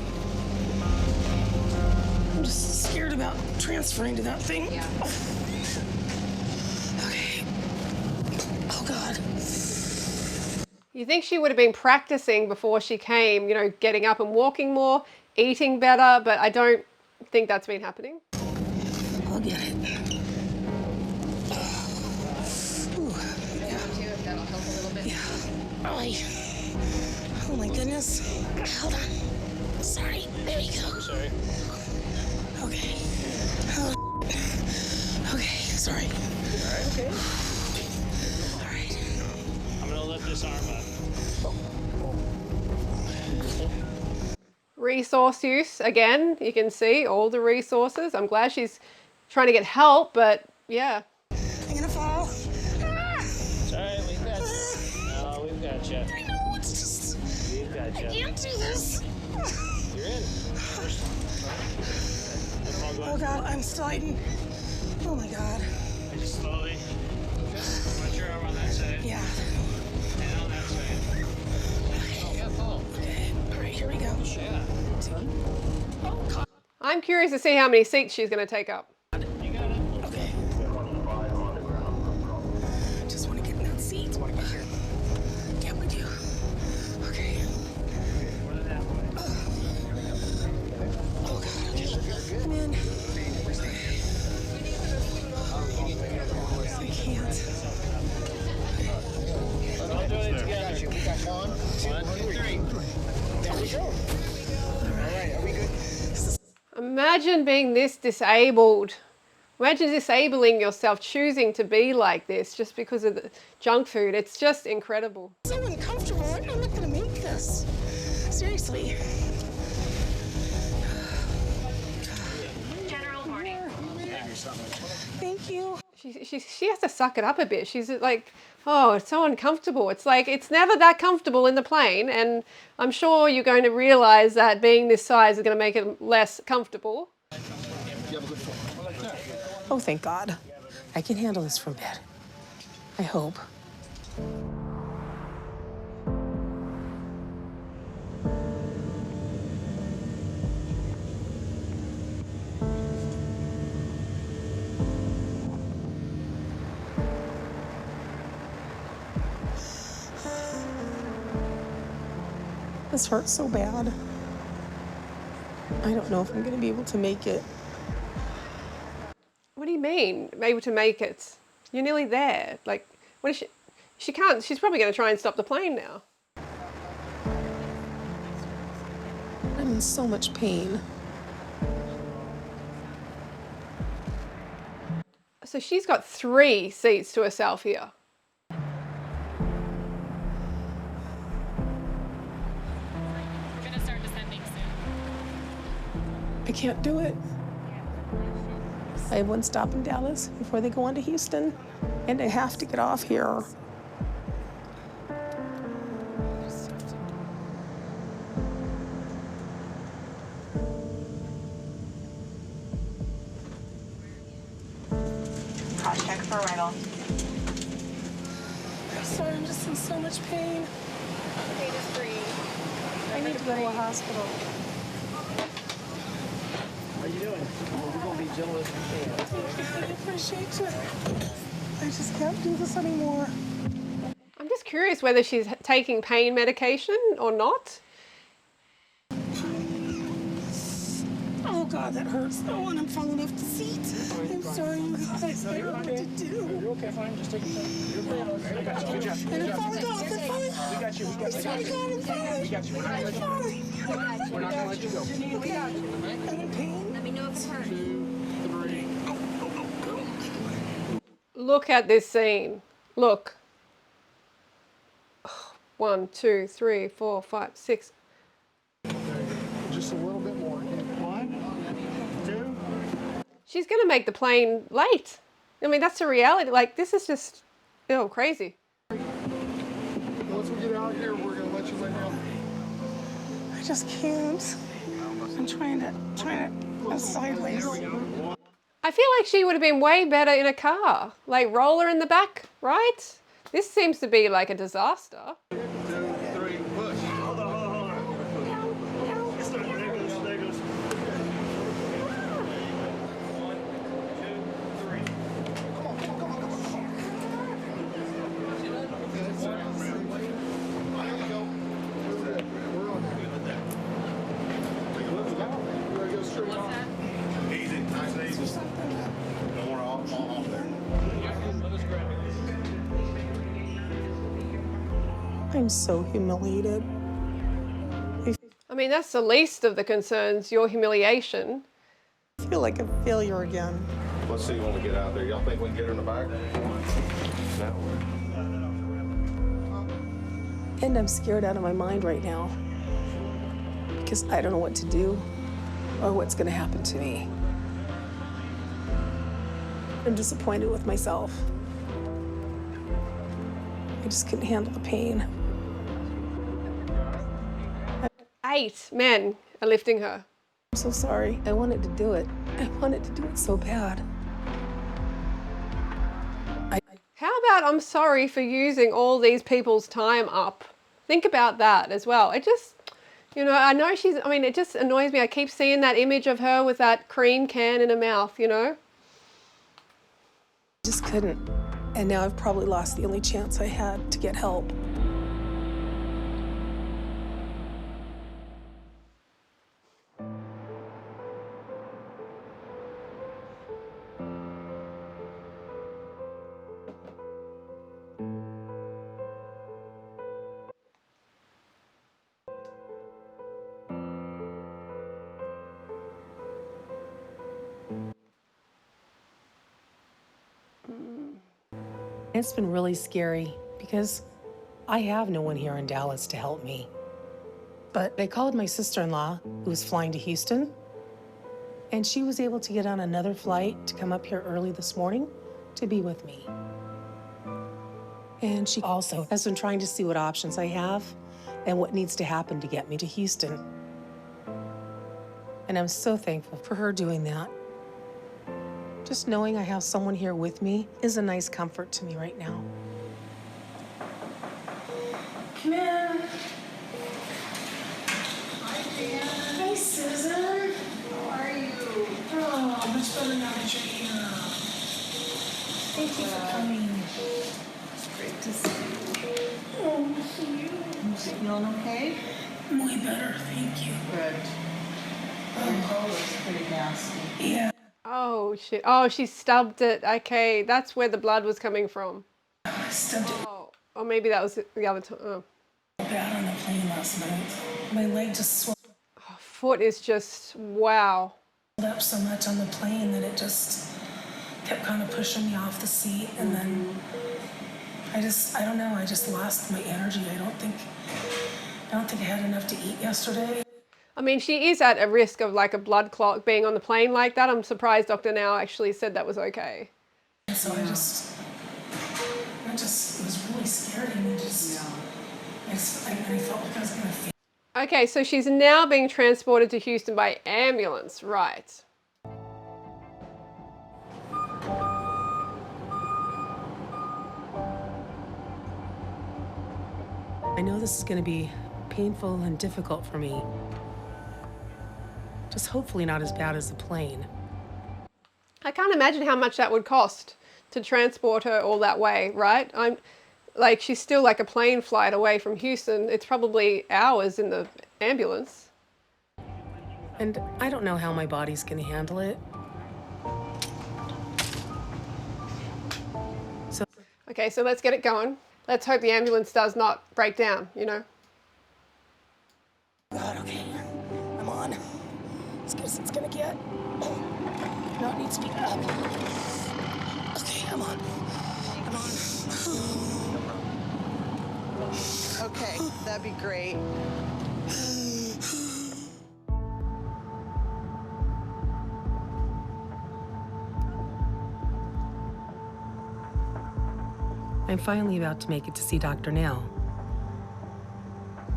I'm just scared about transferring to that thing. Yeah. Okay. Oh, God. You think she would have been practicing before she came, you know, getting up and walking more, eating better, but I don't think that's been happening. I'll get it. Ooh, yeah. If that'll help a little bit. Yeah. Oh my goodness. Hold on. Sorry. There you go. Sorry. Okay. Oh, okay. Sorry. All right, okay. All right. I'm gonna lift this arm up. Resource use, again, you can see all the resources. I'm glad she's trying to get help, but yeah. I'm gonna fall. Ah! It's all right, we've got you. No, we've got you. I know, it's just, We've got I you. can't do this. You're in. Oh God, I'm sliding. Oh my God. Just slowly. Put your arm on that side. Yeah. And on that side. Yeah, fall. Okay. All right, here we go. Yeah. Oh God. I'm curious to see how many seats she's going to take up. You got it. Okay. Just want to get in that seat. Yeah, we do. Okay. Oh God. Okay. Come in. I can't. We'll do it together. We got 1, 2, 3. There we go. All right, are we good? Imagine being this disabled. Imagine disabling yourself, choosing to be like this just because of the junk food. It's just incredible. So uncomfortable. I'm not gonna make this. Seriously. General warning. Thank you. She has to suck it up a bit. She's like, oh, it's so uncomfortable. It's like, it's never that comfortable in the plane. And I'm sure you're going to realize that being this size is going to make it less comfortable. Oh, thank God. I can handle this from bed. I hope. This hurts so bad. I don't know if I'm gonna be able to make it. What do you mean, able to make it? You're nearly there. Like, what is she? She can't. She's probably going to try and stop the plane now. I'm in so much pain. So she's got 3 seats to herself here. Gonna start descending soon. I can't do it. I have one stop in Dallas before they go on to Houston, and I have to get off here. Cross check for rental. I'm sorry, I'm just in so much pain. Pain is free. I need to go to a hospital. How you doing? We're gonna be gentle as we can. I appreciate you. I just can't do this anymore. I'm just curious whether she's taking pain medication or not. Oh God, that hurts. Oh, and I'm falling off the seat. I'm sorry, you guys. I don't know what to do. You're okay, fine. Just take your time. You're okay. I got you. Good job. And I'm falling off. I'm falling off. We got you. We got you. I swear to God, I'm falling. We got you. We're not gonna let you go. We're not gonna let you go. I'm in pain. Let me know if it hurts. 2, 3. Look at this scene. Look. 1, 2, 3, 4, 5, 6. Just a little bit more. 1, 2. She's going to make the plane late. I mean, that's the reality. Like, this is just, crazy. Once we get out here, we're gonna let you lay down. I just can't. I'm trying to go sideways. I feel like she would have been way better in a car. Like, roller in the back, right? This seems to be like a disaster. 2, 3, push. Hold on. There goes. 1, 2, 3. Come on. There we go. We're on there. Let's go. We're gonna go straight on. Easy, nice and easy. No more off there. I'm so humiliated. I mean, that's the least of the concerns, your humiliation. I feel like a failure again. Let's see when we get out there. Y'all think we can get her in the back? That way. And I'm scared out of my mind right now because I don't know what to do or what's going to happen to me. I'm disappointed with myself. I just couldn't handle the pain. 8 men are lifting her. I'm so sorry. I wanted to do it. I wanted to do it so bad. How about I'm sorry for using all these people's time up? Think about that as well. It just, I know it just annoys me. I keep seeing that image of her with that cream can in her mouth, Just couldn't. And now I've probably lost the only chance I had to get help. It's been really scary because I have no one here in Dallas to help me. But I called my sister-in-law, who was flying to Houston, and she was able to get on another flight to come up here early this morning to be with me. And she also has been trying to see what options I have and what needs to happen to get me to Houston. And I'm so thankful for her doing that. Just knowing I have someone here with me is a nice comfort to me right now. Come in. Hi, Dan. Hi, Susan. How are you? Oh, much better now that you're here. Thank you for coming. It's great to see you. Oh, you. Is it feeling okay? Way better, thank you. Good. Your toe looks pretty nasty. Yeah. Oh, shit. Oh, she stubbed it. Okay, that's where the blood was coming from. I stubbed it Oh, or maybe that was the other time. Oh. bad on the plane last night. My leg just swelled Foot is just, wow. up so much on the plane that it just kept kind of pushing me off the seat. And then I don't know, I just lost my energy. I don't think I had enough to eat yesterday. I mean, she is at a risk of like a blood clot being on the plane like that. I'm surprised Dr. Now actually said that was okay. And so it was really scary. I felt like I was gonna faint. Okay, so she's now being transported to Houston by ambulance, right? I know this is gonna be painful and difficult for me. Just hopefully not as bad as the plane. I can't imagine how much that would cost to transport her all that way, right? She's still like a plane flight away from Houston. It's probably hours in the ambulance. And I don't know how my body's gonna handle it. Okay, so let's get it going. Let's hope the ambulance does not break down, God, okay. I'm on. As good as it's gonna get. No, it needs to be up. Okay, I'm on. Okay, that'd be great. I'm finally about to make it to see Dr. Nell.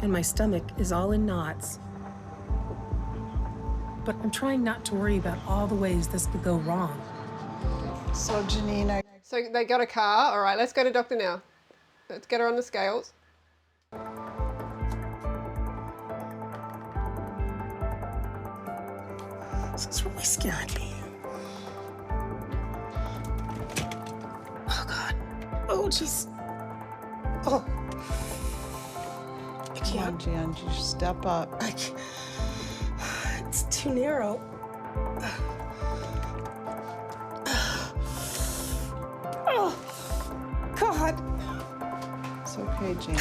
And my stomach is all in knots. But I'm trying not to worry about all the ways this could go wrong. So Janine, So they got a car. All right, let's go to Dr. Now. Let's get her on the scales. This is really scaring me. Oh, God. Oh, just... Oh. I come on, can't. Jan, you step up. I can't. It's too narrow. Oh, God. It's okay, Jan.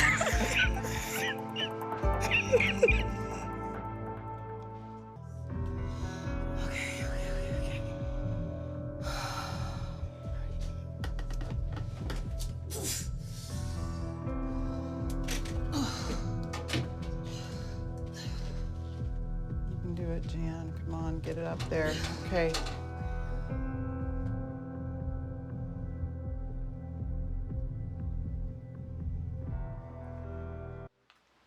You can do it, Jan. Come on, get it up there. Okay.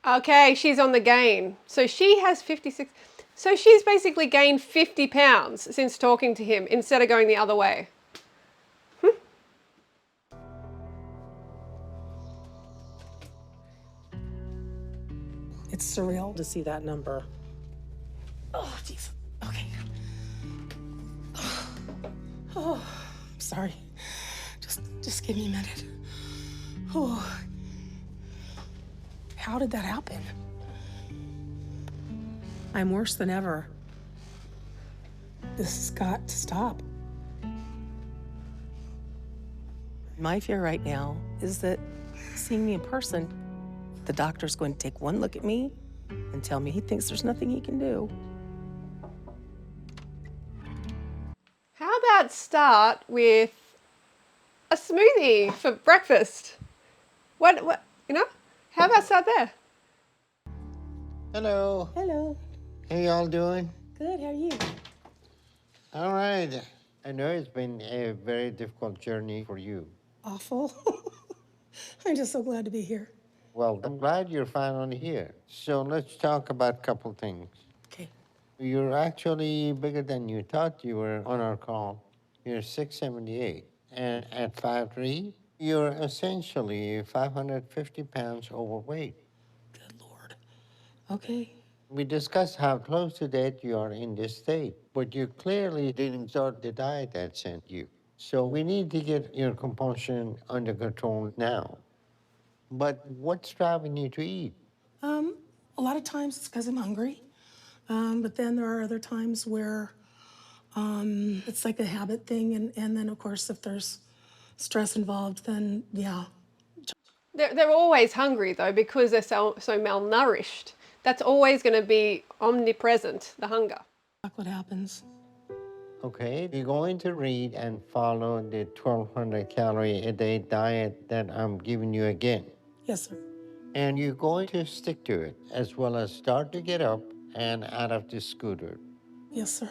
Okay, she's on the gain. So she has 56. So she's basically gained 50 pounds since talking to him instead of going the other way. It's surreal. To see that number. Oh, jeez. Okay. Oh, sorry. Just give me a minute. Oh. How did that happen? I'm worse than ever. This has got to stop. My fear right now is that seeing me in person, the doctor's going to take one look at me and tell me he thinks there's nothing he can do. How about start with a smoothie for breakfast? What, you know? How about start there? Hello. Hello. How y'all doing? Good, how are you? All right. I know it's been a very difficult journey for you. Awful. I'm just so glad to be here. Well, I'm glad you're finally here. So let's talk about a couple things. Okay. You're actually bigger than you thought you were on our call. You're 6'78", and at 5'3", you're essentially 550 pounds overweight. Good Lord. Okay. We discussed how close to death you are in this state, but you clearly didn't start the diet that sent you. So we need to get your compulsion under control now. But what's driving you to eat? A lot of times it's because I'm hungry. But then there are other times where it's like a habit thing. And then, of course, if there's stress involved, then yeah. They're always hungry though because they're so malnourished. That's always going to be omnipresent, the hunger. That's what happens. Okay, you're going to read and follow the 1,200 calorie a day diet that I'm giving you again. Yes, sir. And you're going to stick to it, as well as start to get up and out of the scooter. Yes, sir.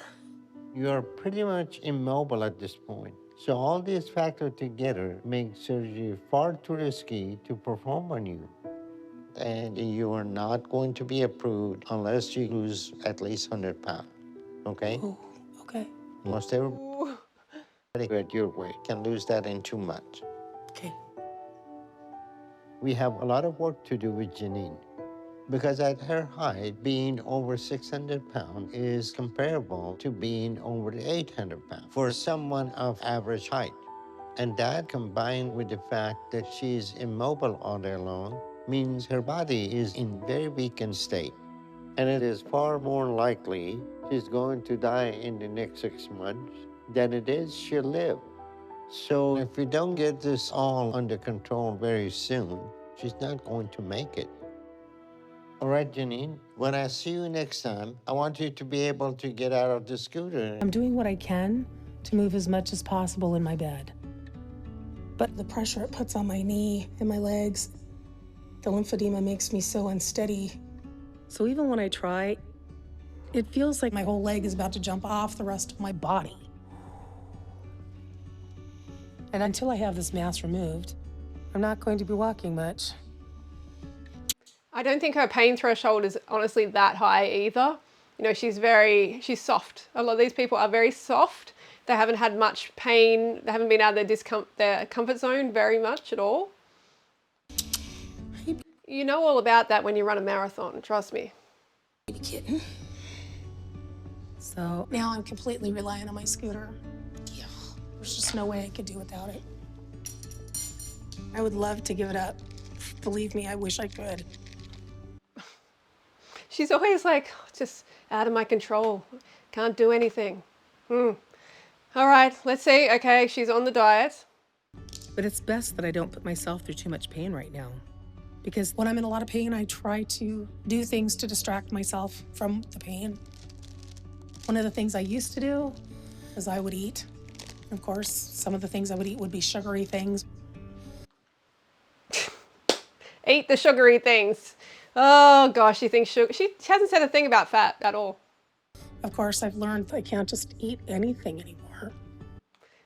You're pretty much immobile at this point. So all these factors together make surgery far too risky to perform on you. And you are not going to be approved unless you lose at least 100 pounds, okay? Oh, okay. Most everybody at your weight can lose that in 2 months. Okay. We have a lot of work to do with Janine, because at her height, being over 600 pounds is comparable to being over 800 pounds for someone of average height. And that, combined with the fact that she's immobile all day long, means her body is in very weakened state. And it is far more likely she's going to die in the next 6 months than it is she'll live. So if we don't get this all under control very soon, she's not going to make it. All right, Janine, when I see you next time, I want you to be able to get out of the scooter. I'm doing what I can to move as much as possible in my bed. But the pressure it puts on my knee and my legs, The lymphedema makes me so unsteady. So even when I try, It feels like my whole leg is about to jump off the rest of my body. And until I have this mass removed, I'm not going to be walking much. I don't think her pain threshold is honestly that high either. You know, she's soft. A lot of these people are very soft. They haven't had much pain. They haven't been out of their comfort zone very much at all. You know all about that when you run a marathon, trust me. Baby kitten. So Now I'm completely reliant on my scooter. Yeah. There's just no way I could do without it. I would love to give it up. Believe me, I wish I could. She's always like, "Oh, just out of my control. Can't do anything." All right, let's see. Okay, she's on the diet. but it's best that I don't put myself through too much pain right now. Because when I'm in a lot of pain, I try to do things to distract myself from the pain. One of the things I used to do is I would eat. Of course, some of the things I would eat would be sugary things. Eat the sugary things. Oh gosh, she thinks sugar. She hasn't said a thing about fat at all. Of course, I've learned I can't just eat anything anymore.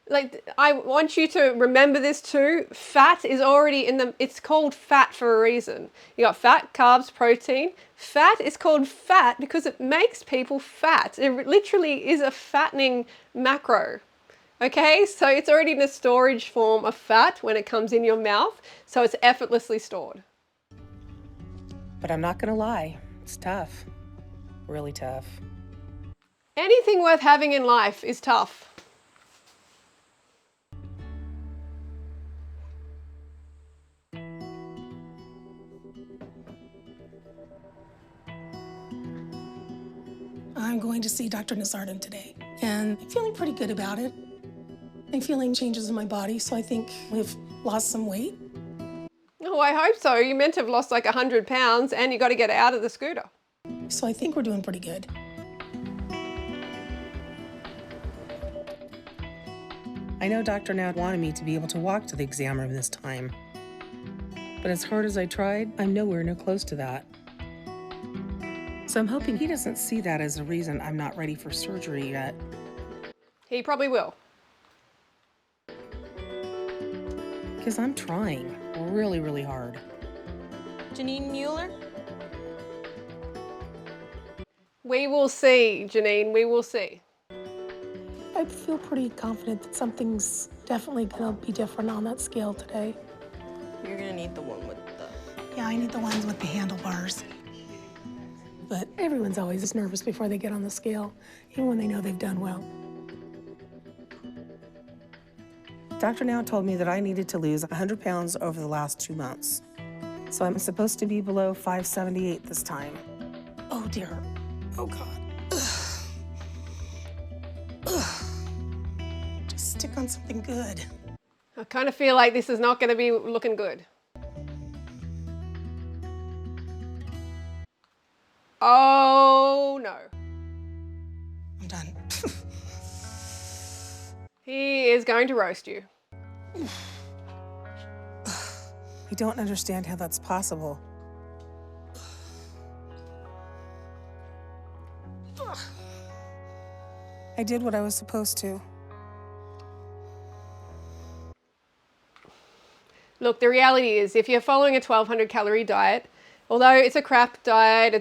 Like, I want you to remember this too. Fat is already it's called fat for a reason. You got fat, carbs, protein. Fat is called fat because it makes people fat. It literally is a fattening macro. Okay, so it's already in a storage form of fat when it comes in your mouth, so it's effortlessly stored. But I'm not gonna lie, it's tough. Really tough. Anything worth having in life is tough. I'm going to see Dr. Nazardin today, and I'm feeling pretty good about it. I'm feeling changes in my body, so I think we've lost some weight. Oh, I hope so. You meant to have lost like 100 pounds and you got to get out of the scooter. So I think we're doing pretty good. I know Dr. Nad wanted me to be able to walk to the exam room this time. But as hard as I tried, I'm nowhere near close to that. So I'm hoping he doesn't see that as a reason I'm not ready for surgery yet. He probably will. Because I'm trying really, really hard. Janine Mueller? We will see, Janine, we will see. I feel pretty confident that something's definitely gonna be different on that scale today. You're gonna need the one with the... Yeah, I need the ones with the handlebars. But everyone's always just nervous before they get on the scale, even when they know they've done well. Dr. Now told me that I needed to lose 100 pounds over the last 2 months. So I'm supposed to be below 578 this time. Oh dear. Oh God. Ugh. Ugh. Just stick on something good. I kind of feel like this is not going to be looking good. Oh no. I'm done. He is going to roast you. I don't understand how that's possible. I did what I was supposed to. Look, the reality is if you're following a 1200 calorie diet, although it's a crap diet,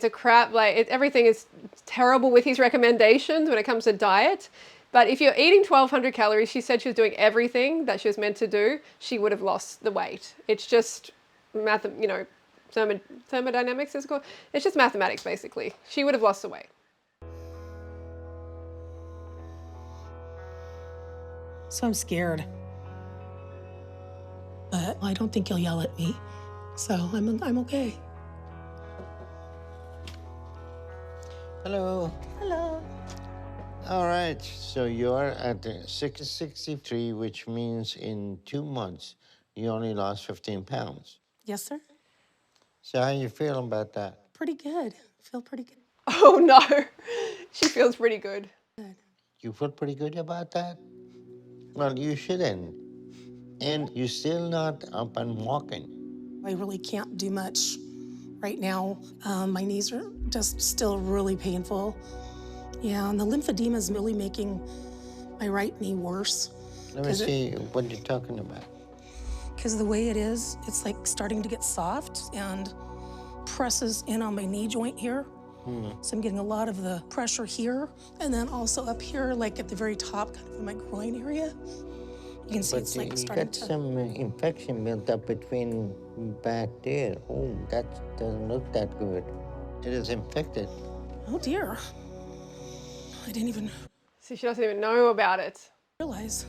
everything is terrible with his recommendations when it comes to diet. But if you're eating 1200 calories, she said she was doing everything that she was meant to do, she would have lost the weight. It's just thermodynamics is it called? It's just mathematics basically. She would have lost the weight. So I'm scared. But I don't think he'll yell at me. So I'm okay. Hello. Hello. All right, so you're at 663, which means in 2 months, you only lost 15 pounds. Yes, sir. So how you feeling about that? Pretty good. Feel pretty good. Oh no, she feels pretty good. You feel pretty good about that? Well, you shouldn't. And you're still not up and walking. I really can't do much right now. My knees are just still really painful. Yeah, and the lymphedema is really making my right knee worse. Let me see what you're talking about. Because the way it is, it's like starting to get soft and presses in on my knee joint here. So I'm getting a lot of the pressure here, and then also up here, like at the very top, kind of in my groin area. You can see it's like starting to... You got some infection built up between back there. Oh, that doesn't look that good. It is infected. Oh dear. I didn't even So she doesn't even know about it. realize.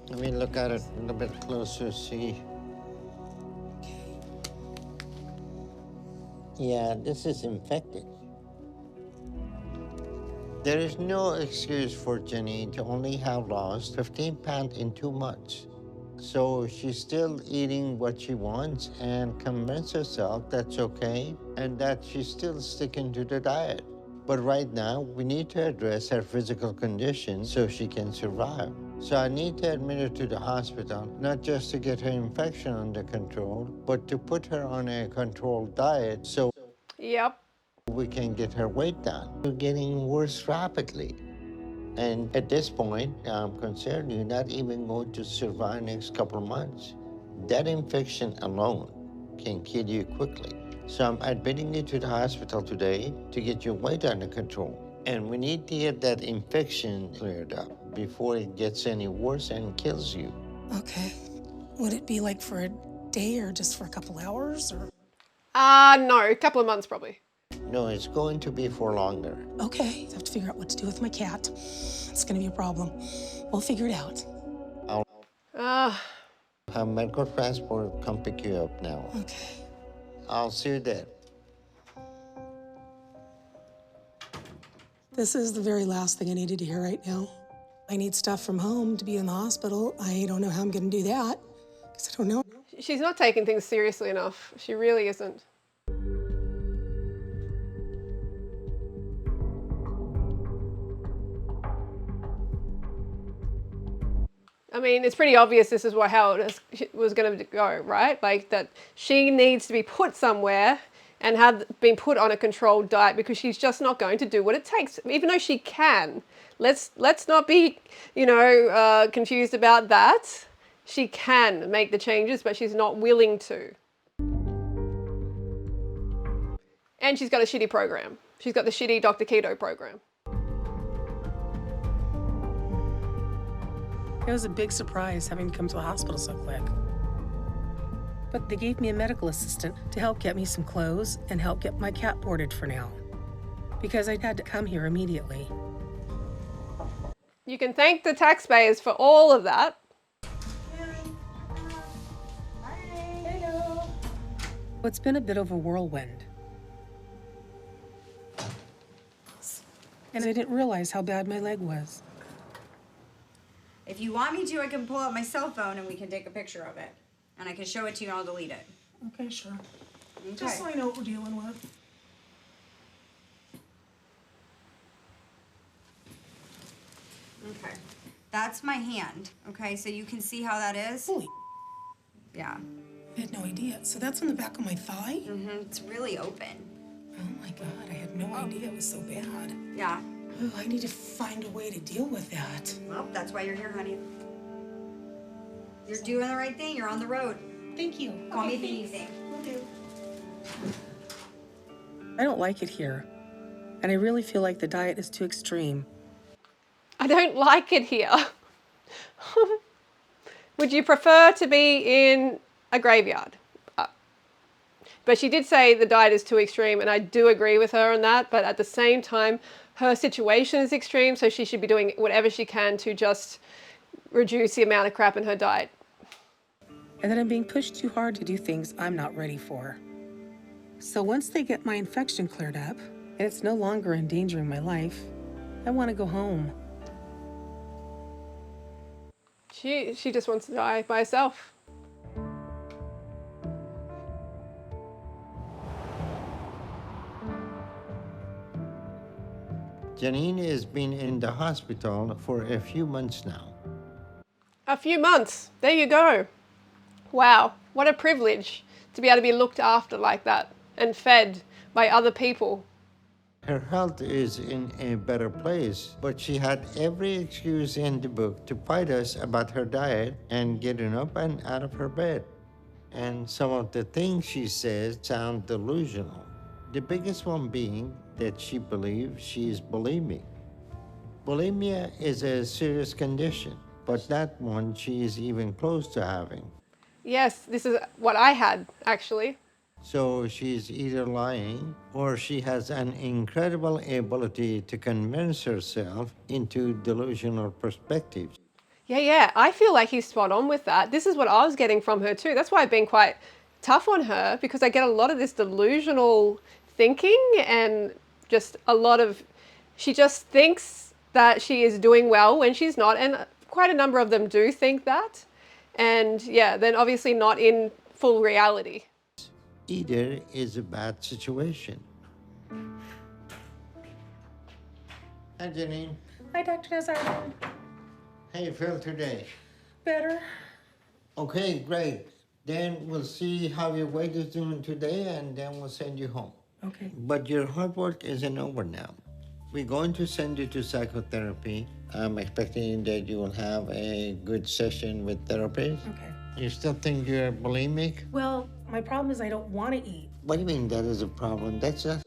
Let me look at it a little bit closer, see. Yeah, this is infected. There is no excuse for Janine to only have lost 15 pounds in 2 months. So she's still eating what she wants and convince herself that's okay and that she's still sticking to the diet. But right now, we need to address her physical condition so she can survive. So I need to admit her to the hospital, not just to get her infection under control, but to put her on a controlled diet so Yep. we can get her weight down. You're getting worse rapidly. And at this point, I'm concerned you're not even going to survive next couple of months. That infection alone can kill you quickly. So I'm admitting you to the hospital today to get your weight under control. And we need to get that infection cleared up before it gets any worse and kills you. Okay. Would it be like for a day or just for a couple hours or? No, a couple of months probably. No, it's going to be for longer. Okay. I have to figure out what to do with my cat. It's gonna be a problem. We'll figure it out. Ah. Have medical transport come pick you up now. Okay. I'll see you there. This is the very last thing I needed to hear right now. I need stuff from home to be in the hospital. I don't know how I'm gonna do that, because I don't know. She's not taking things seriously enough. She really isn't. I mean, it's pretty obvious this is how it was going to go, right? Like that she needs to be put somewhere and have been put on a controlled diet because she's just not going to do what it takes, even though she can. Let's not be, confused about that. She can make the changes, but she's not willing to. And she's got a shitty program. She's got the shitty Dr. Keto program. It was a big surprise having to come to the hospital so quick. But they gave me a medical assistant to help get me some clothes and help get my cat boarded for now, because I had to come here immediately. You can thank the taxpayers for all of that. It's been a bit of a whirlwind. And I didn't realize how bad my leg was. If you want me to, I can pull out my cell phone and we can take a picture of it. And I can show it to you and I'll delete it. Okay, sure. Okay. Just so I know what we're dealing with. Okay. That's my hand. Okay, so you can see how that is? Holy, Yeah. I had no idea. So that's on the back of my thigh? Mm-hmm. It's really open. Oh my God, I had no idea it was so bad. Yeah. Oh, I need to find a way to deal with that. Well, that's why you're here, honey. You're doing the right thing. You're on the road. Thank you. Call me if you need anything. Will do. I don't like it here, and I really feel like the diet is too extreme. I don't like it here. Would you prefer to be in a graveyard? But she did say the diet is too extreme, and I do agree with her on that. But at the same time, her situation is extreme, so she should be doing whatever she can to just reduce the amount of crap in her diet. And that I'm being pushed too hard to do things I'm not ready for. So once they get my infection cleared up, and it's no longer endangering my life, I want to go home. She just wants to die by herself. Janine has been in the hospital for a few months now. A few months. There you go. Wow. What a privilege to be able to be looked after like that and fed by other people. Her health is in a better place, but she had every excuse in the book to fight us about her diet and getting up and out of her bed. And some of the things she says sound delusional. The biggest one being that she believes she is bulimic. Bulimia is a serious condition, but not one she is even close to having. Yes, this is what I had, actually. So she's either lying or she has an incredible ability to convince herself into delusional perspectives. Yeah, I feel like he's spot on with that. This is what I was getting from her too. That's why I've been quite tough on her, because I get a lot of this delusional thinking and just a lot of, she just thinks that she is doing well when she's not. And quite a number of them do think that. And yeah, then obviously not in full reality. Either is a bad situation. Hi, Janine. Hi, Dr. Nazar. How you feel today? Better? Okay, great. Then we'll see how your weight is doing today, and then we'll send you home. Okay. But your hard work isn't over now. We're going to send you to psychotherapy. I'm expecting that you will have a good session with therapists. Okay. You still think you're bulimic? Well, my problem is I don't want to eat. What do you mean that is a problem? That's a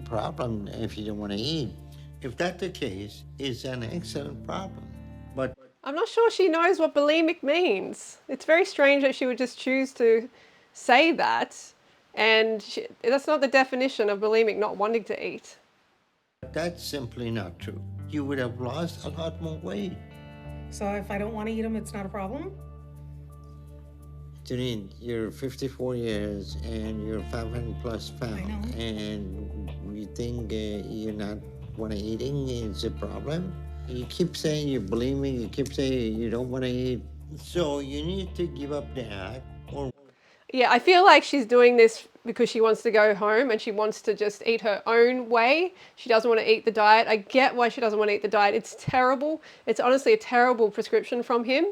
problem if you don't want to eat. If that's the case, it's an excellent problem. But I'm not sure she knows what bulimic means. It's very strange that she would just choose to say that. And that's not the definition of bulimic, not wanting to eat. that's simply not true. You would have lost a lot more weight. So if I don't want to eat them, it's not a problem? Janine, you're 54 years and you're 500 plus pounds. I know. And you think you're not want to eating is a problem? You keep saying you're bulimic, you keep saying you don't want to eat. So you need to give up that or... Yeah, I feel like she's doing this because she wants to go home and she wants to just eat her own way. She doesn't want to eat the diet. I get why she doesn't want to eat the diet. It's terrible. It's honestly a terrible prescription from him.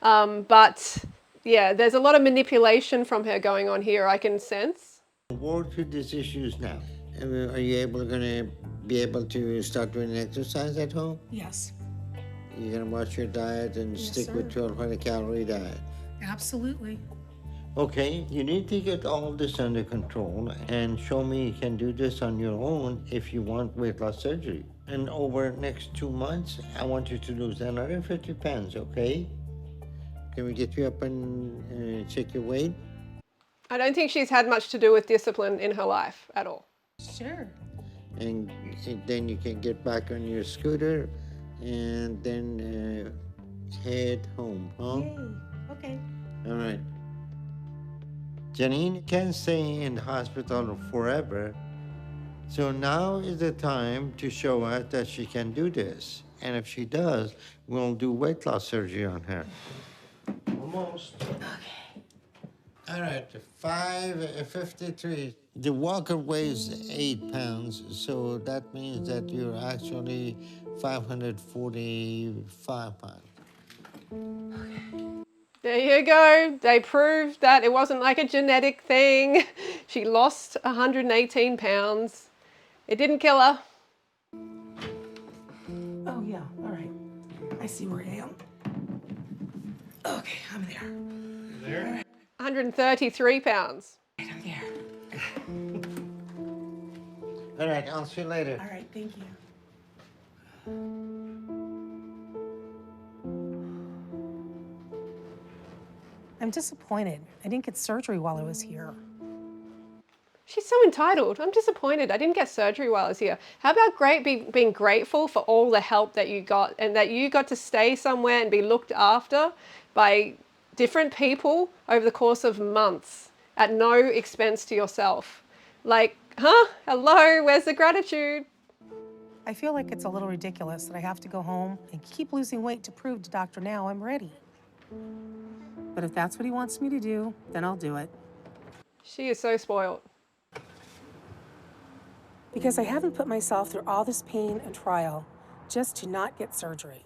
But yeah, there's a lot of manipulation from her going on here, I can sense. Work through these issues now. Are you going to be able to start doing exercise at home? Yes. You're going to watch your diet and Yes, stick sir. with 1,200 calorie diet. Absolutely. Okay, you need to get all this under control and show me you can do this on your own if you want weight loss surgery. And over the next 2 months, I want you to lose another 50 pounds, okay? Can we get you up and check your weight? I don't think she's had much to do with discipline in her life at all. Sure. And then you can get back on your scooter and then head home, huh? Yay. Okay. All right. Janine can't stay in the hospital forever, so now is the time to show her that she can do this. And if she does, we'll do weight loss surgery on her. Almost. Okay. All right, 553. The walker weighs 8 pounds, so that means that you're actually 545 pounds. There you go. They proved that it wasn't like a genetic thing. She lost 118 pounds. It didn't kill her. Oh, yeah. All right. I see where I am. Okay, I'm there. There? 133 pounds. I'm there. All right, I'll see you later. All right, thank you. I'm disappointed. I didn't get surgery while I was here. She's so entitled. I'm disappointed. I didn't get surgery while I was here. How about being grateful for all the help that you got and that you got to stay somewhere and be looked after by different people over the course of months at no expense to yourself. Like, hello, where's the gratitude? I feel like it's a little ridiculous that I have to go home and keep losing weight to prove to Dr. Now I'm ready. But if that's what he wants me to do, then I'll do it. She is so spoiled. Because I haven't put myself through all this pain and trial just to not get surgery.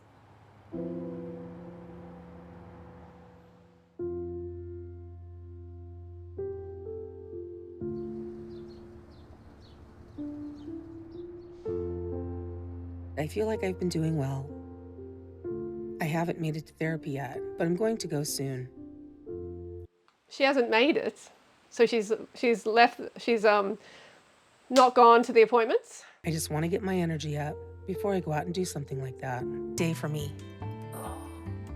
I feel like I've been doing well. I haven't made it to therapy yet, but I'm going to go soon. She hasn't made it. So she's not gone to the appointments. I just want to get my energy up before I go out and do something like that. Day for me.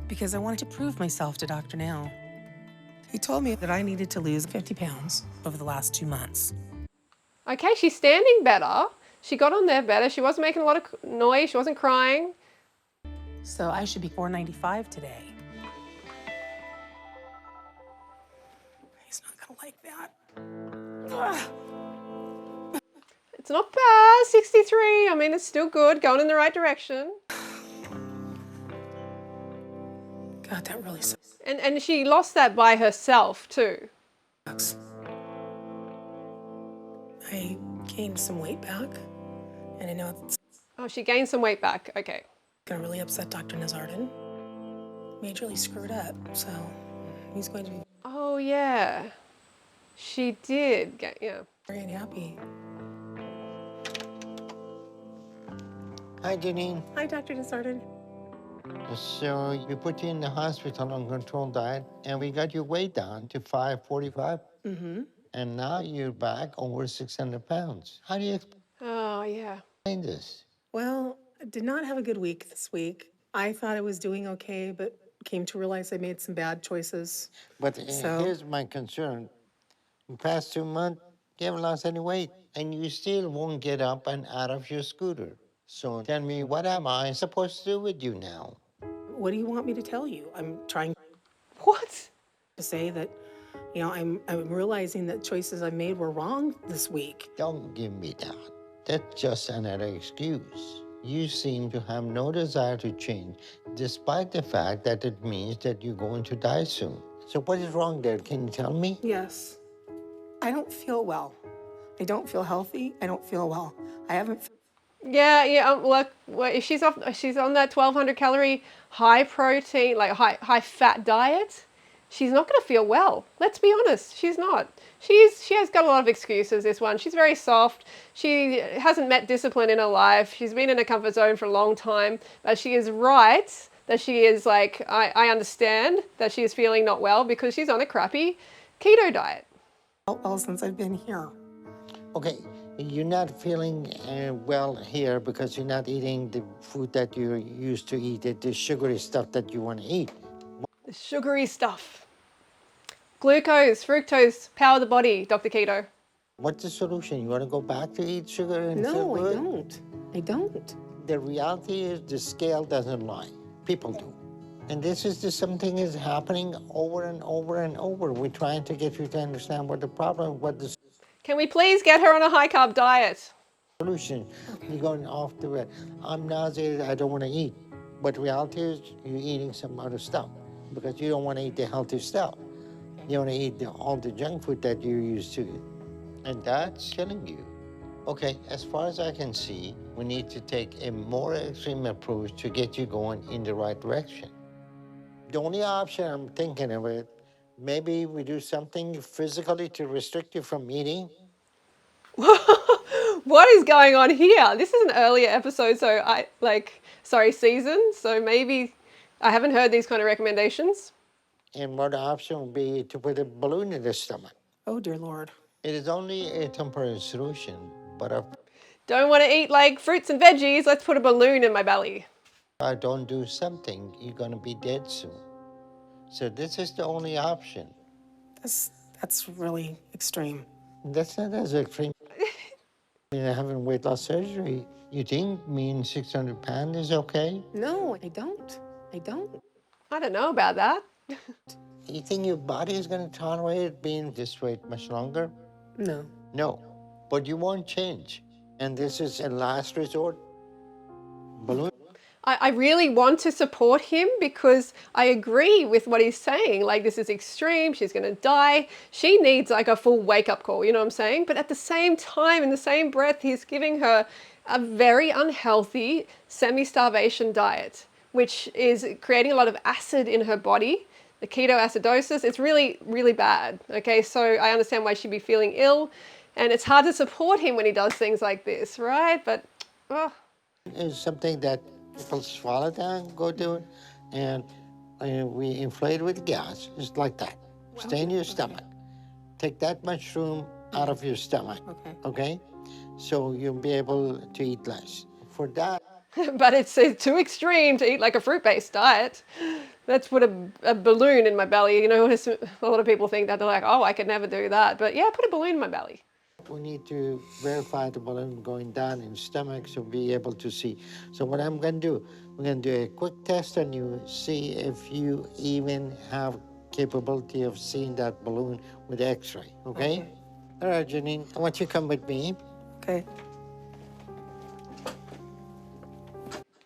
Because I wanted to prove myself to Dr. Now. He told me that I needed to lose 50 pounds over the last 2 months. Okay, she's standing better. She got on there better. She wasn't making a lot of noise. She wasn't crying. So I should be 495 today. He's not gonna like that. Ugh. It's not bad, 63. I mean, it's still good, going in the right direction. God, that really sucks. And she lost that by herself too. I gained some weight back, and I know it's Oh, she gained some weight back. Okay. gonna really upset Dr. Nazardin. Majorly screwed up, so he's going to be Oh yeah, she did. Yeah. very unhappy. Hi, Janine. Hi, Dr. Nazardin. So we put you in the hospital on controlled diet, and we got your weight down to 545. Mm-hmm. And now you're back over 600 pounds. How do you Oh yeah. explain this? Well, I did not have a good week this week. I thought I was doing okay, but came to realize I made some bad choices. But So- here's my concern. In the past 2 months, you haven't lost any weight, and you still won't get up and out of your scooter. So tell me, what am I supposed to do with you now? What do you want me to tell you? I'm trying What? to say that, you know, I'm realizing that choices I made were wrong this week. Don't give me that. That's just another excuse. You seem to have no desire to change, despite the fact that it means that you're going to die soon. So what is wrong there? Can you tell me? Yes. I don't feel well. I don't feel healthy. I don't feel well. I haven't. Yeah. Look, if she's on that 1,200 calorie high protein, like high fat diet, she's not going to feel well. Let's be honest, she's not. She has got a lot of excuses. This one, she's very soft. She hasn't met discipline in her life. She's been in a comfort zone for a long time. But she is right that she is like, I understand that she is feeling not well because she's on a crappy keto diet. Well, since I've been here. Okay, you're not feeling well here because you're not eating the food that you're used to eat, the sugary stuff that you want to eat. The sugary stuff. Glucose, fructose, power the body, Dr. Keto. What's the solution? You want to go back to eat sugar and feel No, good? I don't. I don't. The reality is the scale doesn't lie. People do. And this is just something is happening over and over and over. We're trying to get you to understand what the problem, what the Can we please get her on a high carb diet? solution. You're going off the red. I'm nauseated, I don't want to eat. But reality is you're eating some other stuff because you don't want to eat the healthy stuff. You want to eat all the junk food that you're used to. And that's killing you. Okay, as far as I can see, we need to take a more extreme approach to get you going in the right direction. The only option I'm thinking of it, maybe we do something physically to restrict you from eating. What is going on here? This is an earlier episode, season. So maybe I haven't heard these kind of recommendations. And one option would be to put a balloon in the stomach. Oh, dear Lord. It is only a temporary solution, but if Don't want to eat like fruits and veggies. Let's put a balloon in my belly. I don't do something, you're going to be dead soon. So this is the only option. That's really extreme. That's not as extreme. I mean, having weight loss surgery, you think mean 600 pounds is okay? No, I don't. I don't. I don't know about that. You think your body is going to tolerate being this weight much longer? No. No, but you won't change. And this is a last resort. Balloon. I really want to support him because I agree with what he's saying. Like, this is extreme. She's going to die. She needs like a full wake-up call, you know what I'm saying? But at the same time, in the same breath, he's giving her a very unhealthy semi-starvation diet, which is creating a lot of acid in her body. The ketoacidosis, it's really, really bad. Okay, so I understand why she'd be feeling ill. And it's hard to support him when he does things like this, right? But, It's something that people swallow down, go do it, and we inflate it with gas, just like that. Stay in your stomach. Take that much room out of your stomach, okay? So you'll be able to eat less. For that, But it's too extreme to eat like a fruit-based diet. Let's put a balloon in my belly. You know, a lot of people think that they're like, oh, I could never do that. But yeah, put a balloon in my belly. we need to verify the balloon going down in stomach so be able to see. So what I'm gonna do, we're gonna do a quick test on you, see if you even have capability of seeing that balloon with X-ray, okay? All right, Janine, I want you to come with me. Okay.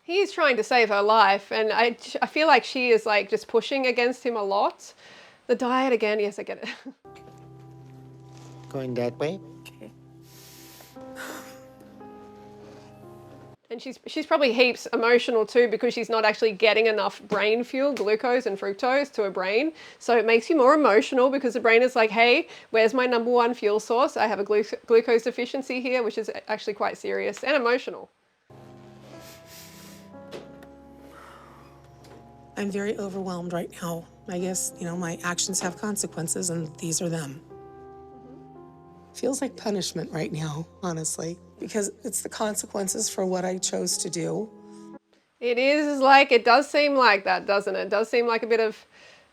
He's trying to save her life, and I feel like she is like just pushing against him a lot. The diet again, yes, I get it. Going that way. Okay. And she's probably heaps emotional too because she's not actually getting enough brain fuel, glucose and fructose to her brain. So it makes you more emotional because the brain is like, hey, where's my number one fuel source? I have a glucose deficiency here, which is actually quite serious and emotional. I'm very overwhelmed right now. I guess, you know, my actions have consequences and these are them. Feels like punishment right now, honestly, because it's the consequences for what I chose to do. It is like, it does seem like that, doesn't it? It does seem like a bit of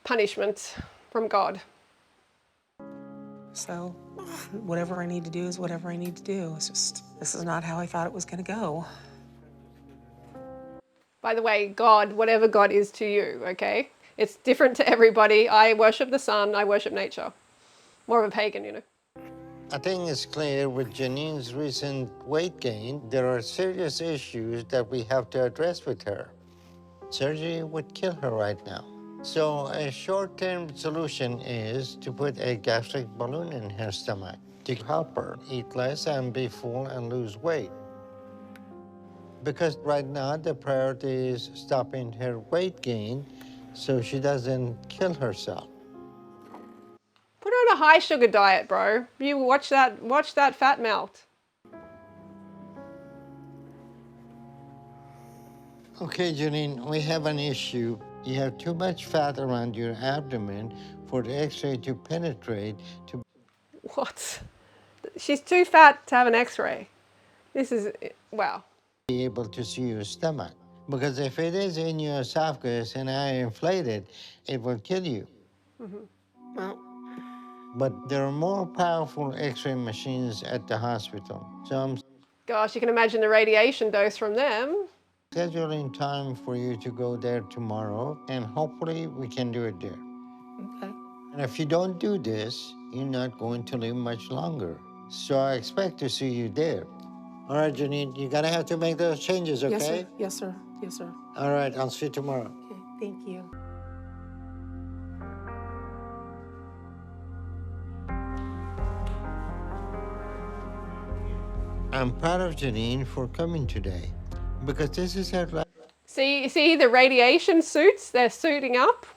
punishment from God. So whatever I need to do is whatever I need to do. It's just, this is not how I thought it was gonna go. By the way, God, whatever God is to you, okay? It's different to everybody. I worship the sun, I worship nature. More of a pagan, you know. I think it's clear with Janine's recent weight gain, there are serious issues that we have to address with her. Surgery would kill her right now. So a short-term solution is to put a gastric balloon in her stomach to help her eat less and be full and lose weight. Because right now the priority is stopping her weight gain so she doesn't kill herself. Put her on a high sugar diet, bro. You watch that fat melt. Okay, Janine, we have an issue. You have too much fat around your abdomen for the X-ray to penetrate to What? She's too fat to have an X-ray. This is, wow. be able to see your stomach. Because if it is in your esophagus and I inflate it, it will kill you. Well, But there are more powerful X-ray machines at the hospital. So I'm Gosh, you can imagine the radiation dose from them. scheduling time for you to go there tomorrow, and hopefully we can do it there. okay. And if you don't do this, you're not going to live much longer. So I expect to see you there. All right, Janine, you're gonna have to make those changes, okay? Yes, sir. Yes, sir. Yes, sir. All right, I'll see you tomorrow. Okay, thank you. I'm proud of Janine for coming today because this is her life. See the radiation suits, they're suiting up.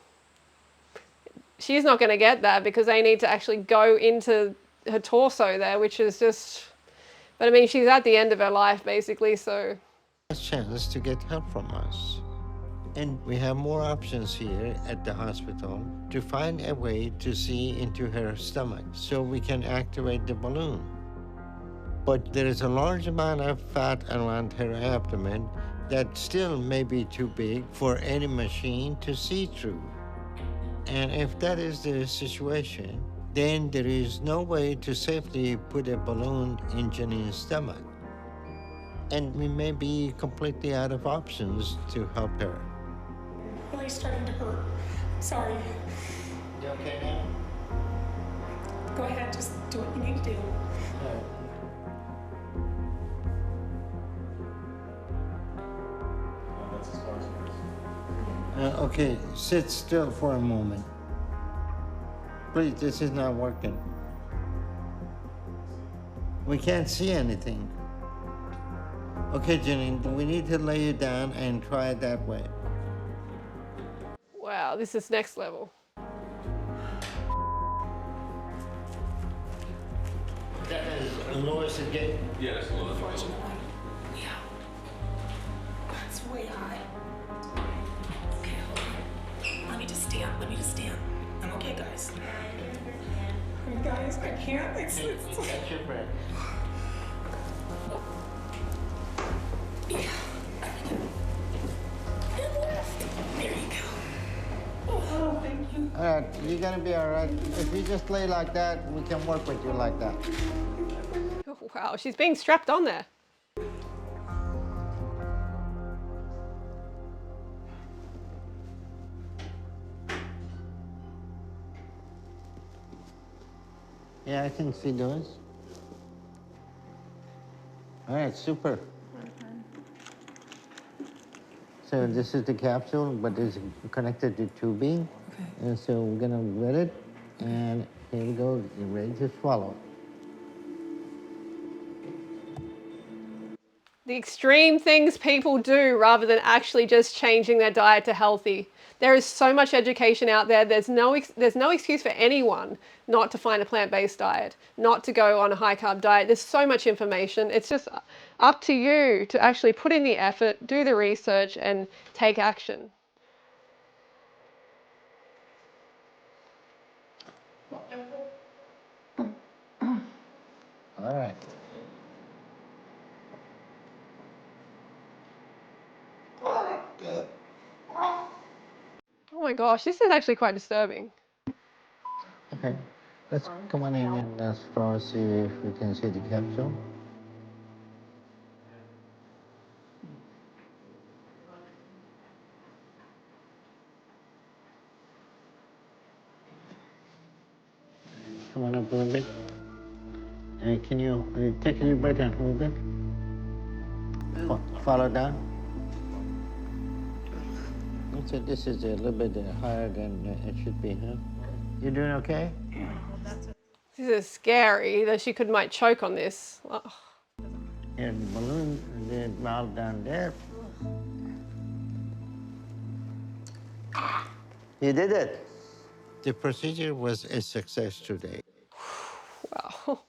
She's not going to get that because they need to actually go into her torso there, which is just, but I mean, she's at the end of her life basically, so. Chance to get help from us. And we have more options here at the hospital to find a way to see into her stomach so we can activate the balloon. But there is a large amount of fat around her abdomen that still may be too big for any machine to see through. And if that is the situation, then there is no way to safely put a balloon in Janine's stomach. And we may be completely out of options to help her. Really starting to hurt. Sorry. You okay now? Go ahead, just do what you need to do. Okay, sit still for a moment. Please, this is not working. We can't see anything. Okay, Janine, we need to lay you down and try it that way. Wow, this is next level. That is the lowest it gets. Yeah, that's a little. way high. Okay, hold on. Let me just stand. I'm okay, guys. Guys, I can't. Catch your breath. There you go. Oh, thank you. All right, you're gonna be all right. If you just lay like that, we can work with you like that. Oh, wow, she's being strapped on there. Yeah, I can see those. All right, super. So this is the capsule, but it's connected to tubing. Okay. And so we're gonna wet it, and here we go. You're ready to swallow. The extreme things people do rather than actually just changing their diet to healthy. There is so much education out there. There's no excuse for anyone not to find a plant-based diet, not to go on a high-carb diet. There's so much information. It's just up to you to actually put in the effort, do the research, and take action. All right. Oh my gosh, this is actually quite disturbing. Okay. Let's come on in and let's try to see if we can see the capsule. Come on up a little bit. Can you take a deep breath and hold it? Follow down. So this is a little bit higher than it should be, huh? You doing okay? This is scary that she might choke on this. Oh. And the balloon, and then valve down there. You did it. The procedure was a success today. Wow.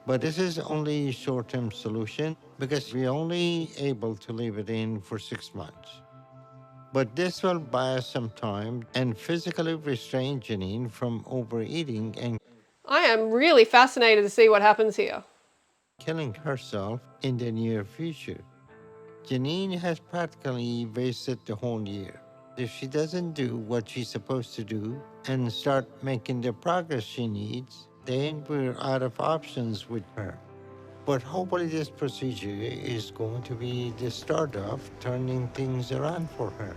But this is only a short-term solution because we're only able to leave it in for 6 months. But this will buy us some time and physically restrain Janine from overeating and I am really fascinated to see what happens here. killing herself in the near future. Janine has practically wasted the whole year. If she doesn't do what she's supposed to do and start making the progress she needs, then we're out of options with her. But hopefully this procedure is going to be the start of turning things around for her.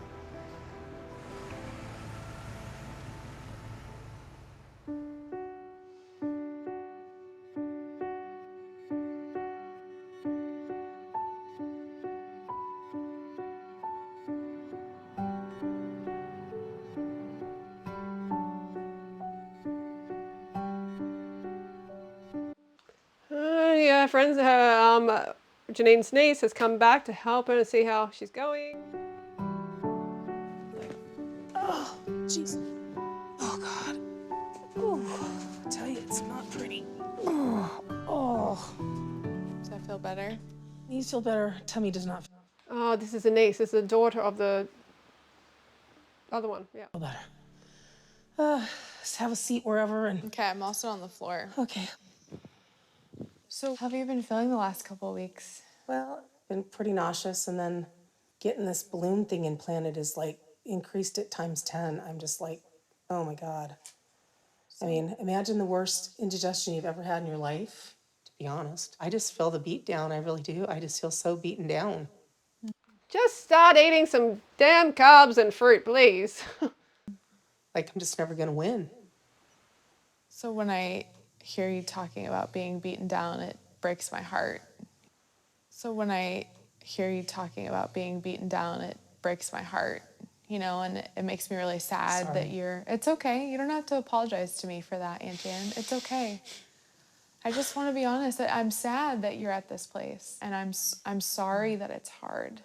Yeah, friends, her, Janine's niece has come back to help her and see how she's going. Oh, jeez. Oh, God. Ooh, I tell you, it's not pretty. Oh. Does that feel better? Knees feel better. Tummy does not Oh, this is a niece. This is the daughter of the other one. Yeah. feel better. Just have a seat wherever and... Okay, I'm also on the floor. Okay. So, how have you been feeling the last couple of weeks? Well, been pretty nauseous, and then getting this balloon thing implanted is like increased it times 10. I'm just like, oh my God. I mean, imagine the worst indigestion you've ever had in your life, to be honest. I just feel the beat down, I really do. I just feel so beaten down. Just start eating some damn carbs and fruit, please. Like I'm just never gonna win. So, when I hear you talking about being beaten down, it breaks my heart. So, when I hear you talking about being beaten down, it breaks my heart, you know, and it makes me really sad Sorry. that you're. It's okay. You don't have to apologize to me for that, Aunt Jan. It's okay. I just want to be honest that I'm sad that you're at this place, and I'm sorry that it's hard.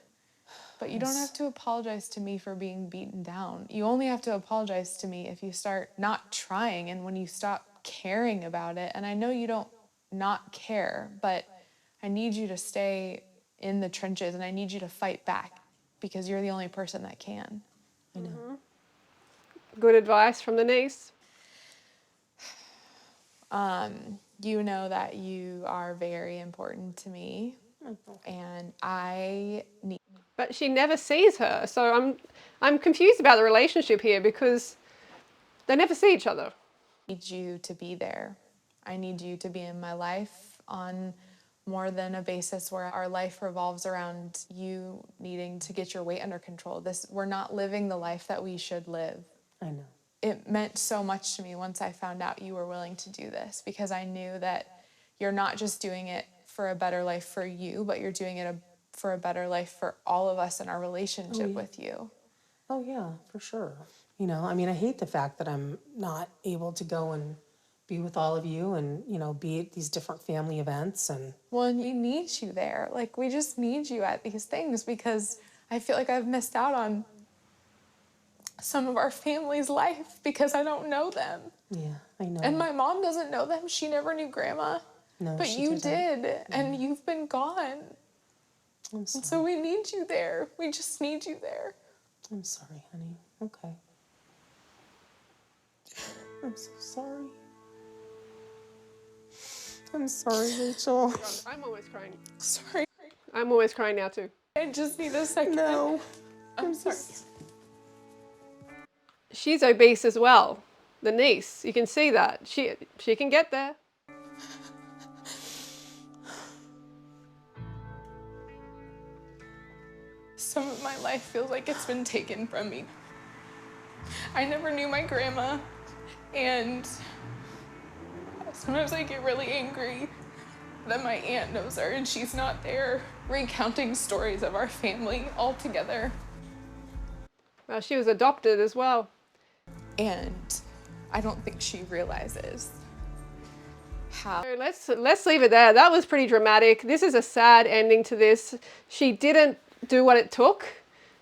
But you don't have to apologize to me for being beaten down. You only have to apologize to me if you start not trying and when you stop caring about it. And I know you don't not care, but I need you to stay in the trenches and I need you to fight back. because you're the only person that can. I know. Good advice from the niece. You know that you are very important to me, and I need But she never sees her. So I'm confused about the relationship here because they never see each other. you to be there. I need you to be in my life on more than a basis where our life revolves around you needing to get your weight under control. We're not living the life that we should live. I know. It meant so much to me once I found out you were willing to do this, because I knew that you're not just doing it for a better life for you, but you're doing it for a better life for all of us in our relationship with you. Oh, yeah, for sure. You know, I mean, I hate the fact that I'm not able to go and be with all of you and, you know, be at these different family events. And well, and we need you there. Like, we just need you at these things, because I feel like I've missed out on some of our family's life because I don't know them. yeah, I know. And my mom doesn't know them. She never knew Grandma. No, But she you doesn't. did, and you've been gone. I'm And sorry. so we need you there. We just need you there. I'm sorry, honey. Okay. I'm so sorry. I'm sorry, Rachel. I'm almost crying. Sorry. I'm always crying now too. I just need a second. No. I'm sorry. She's obese as well. The niece, you can see that. She can get there. Some of my life feels like it's been taken from me. I never knew my grandma, and sometimes I get really angry that my aunt knows her and she's not there, recounting stories of our family all together. Well, she was adopted as well. And I don't think she realizes how. So let's leave it there. That was pretty dramatic. This is a sad ending to this. She didn't do what it took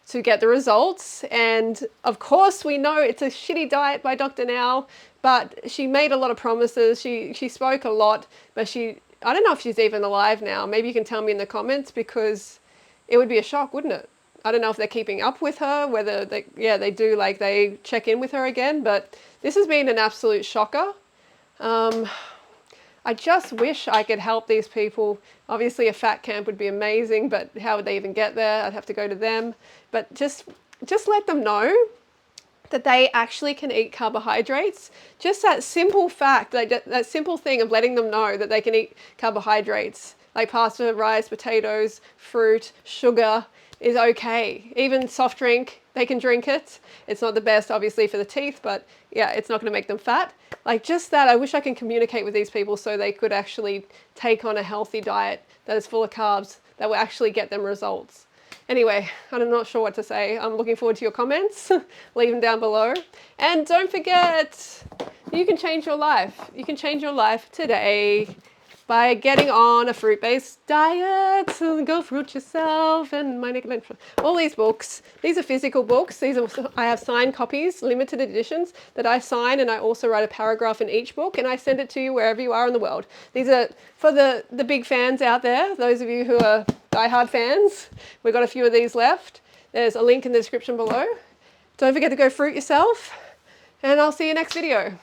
to get the results, and of course we know it's a shitty diet by Dr. Now, but she made a lot of promises. She spoke a lot, but I don't know if she's even alive now. Maybe you can tell me in the comments, because it would be a shock, wouldn't it? I don't know if they're keeping up with her, whether they do, like they check in with her again, but this has been an absolute shocker. I just wish I could help these people. Obviously a fat camp would be amazing, but how would they even get there? I'd have to go to them. But just let them know that they actually can eat carbohydrates. Just that simple fact, that simple thing of letting them know that they can eat carbohydrates, like pasta, rice, potatoes, fruit, sugar, is okay. Even soft drink, they can drink it. It's not the best, obviously, for the teeth, but yeah, it's not going to make them fat. Like, just that, I wish I can communicate with these people so they could actually take on a healthy diet that is full of carbs, that will actually get them results. Anyway, I'm not sure what to say. I'm looking forward to your comments. Leave them down below. And don't forget, you can change your life. You can change your life today by getting on a fruit-based diet. So go fruit yourself and My Naked Lunch. All these books. These are physical books. I have signed copies, limited editions, that I sign, and I also write a paragraph in each book, and I send it to you wherever you are in the world. These are for the big fans out there, those of you who are diehard fans. We've got a few of these left. There's a link in the description below. Don't forget to go fruit yourself, and I'll see you next video.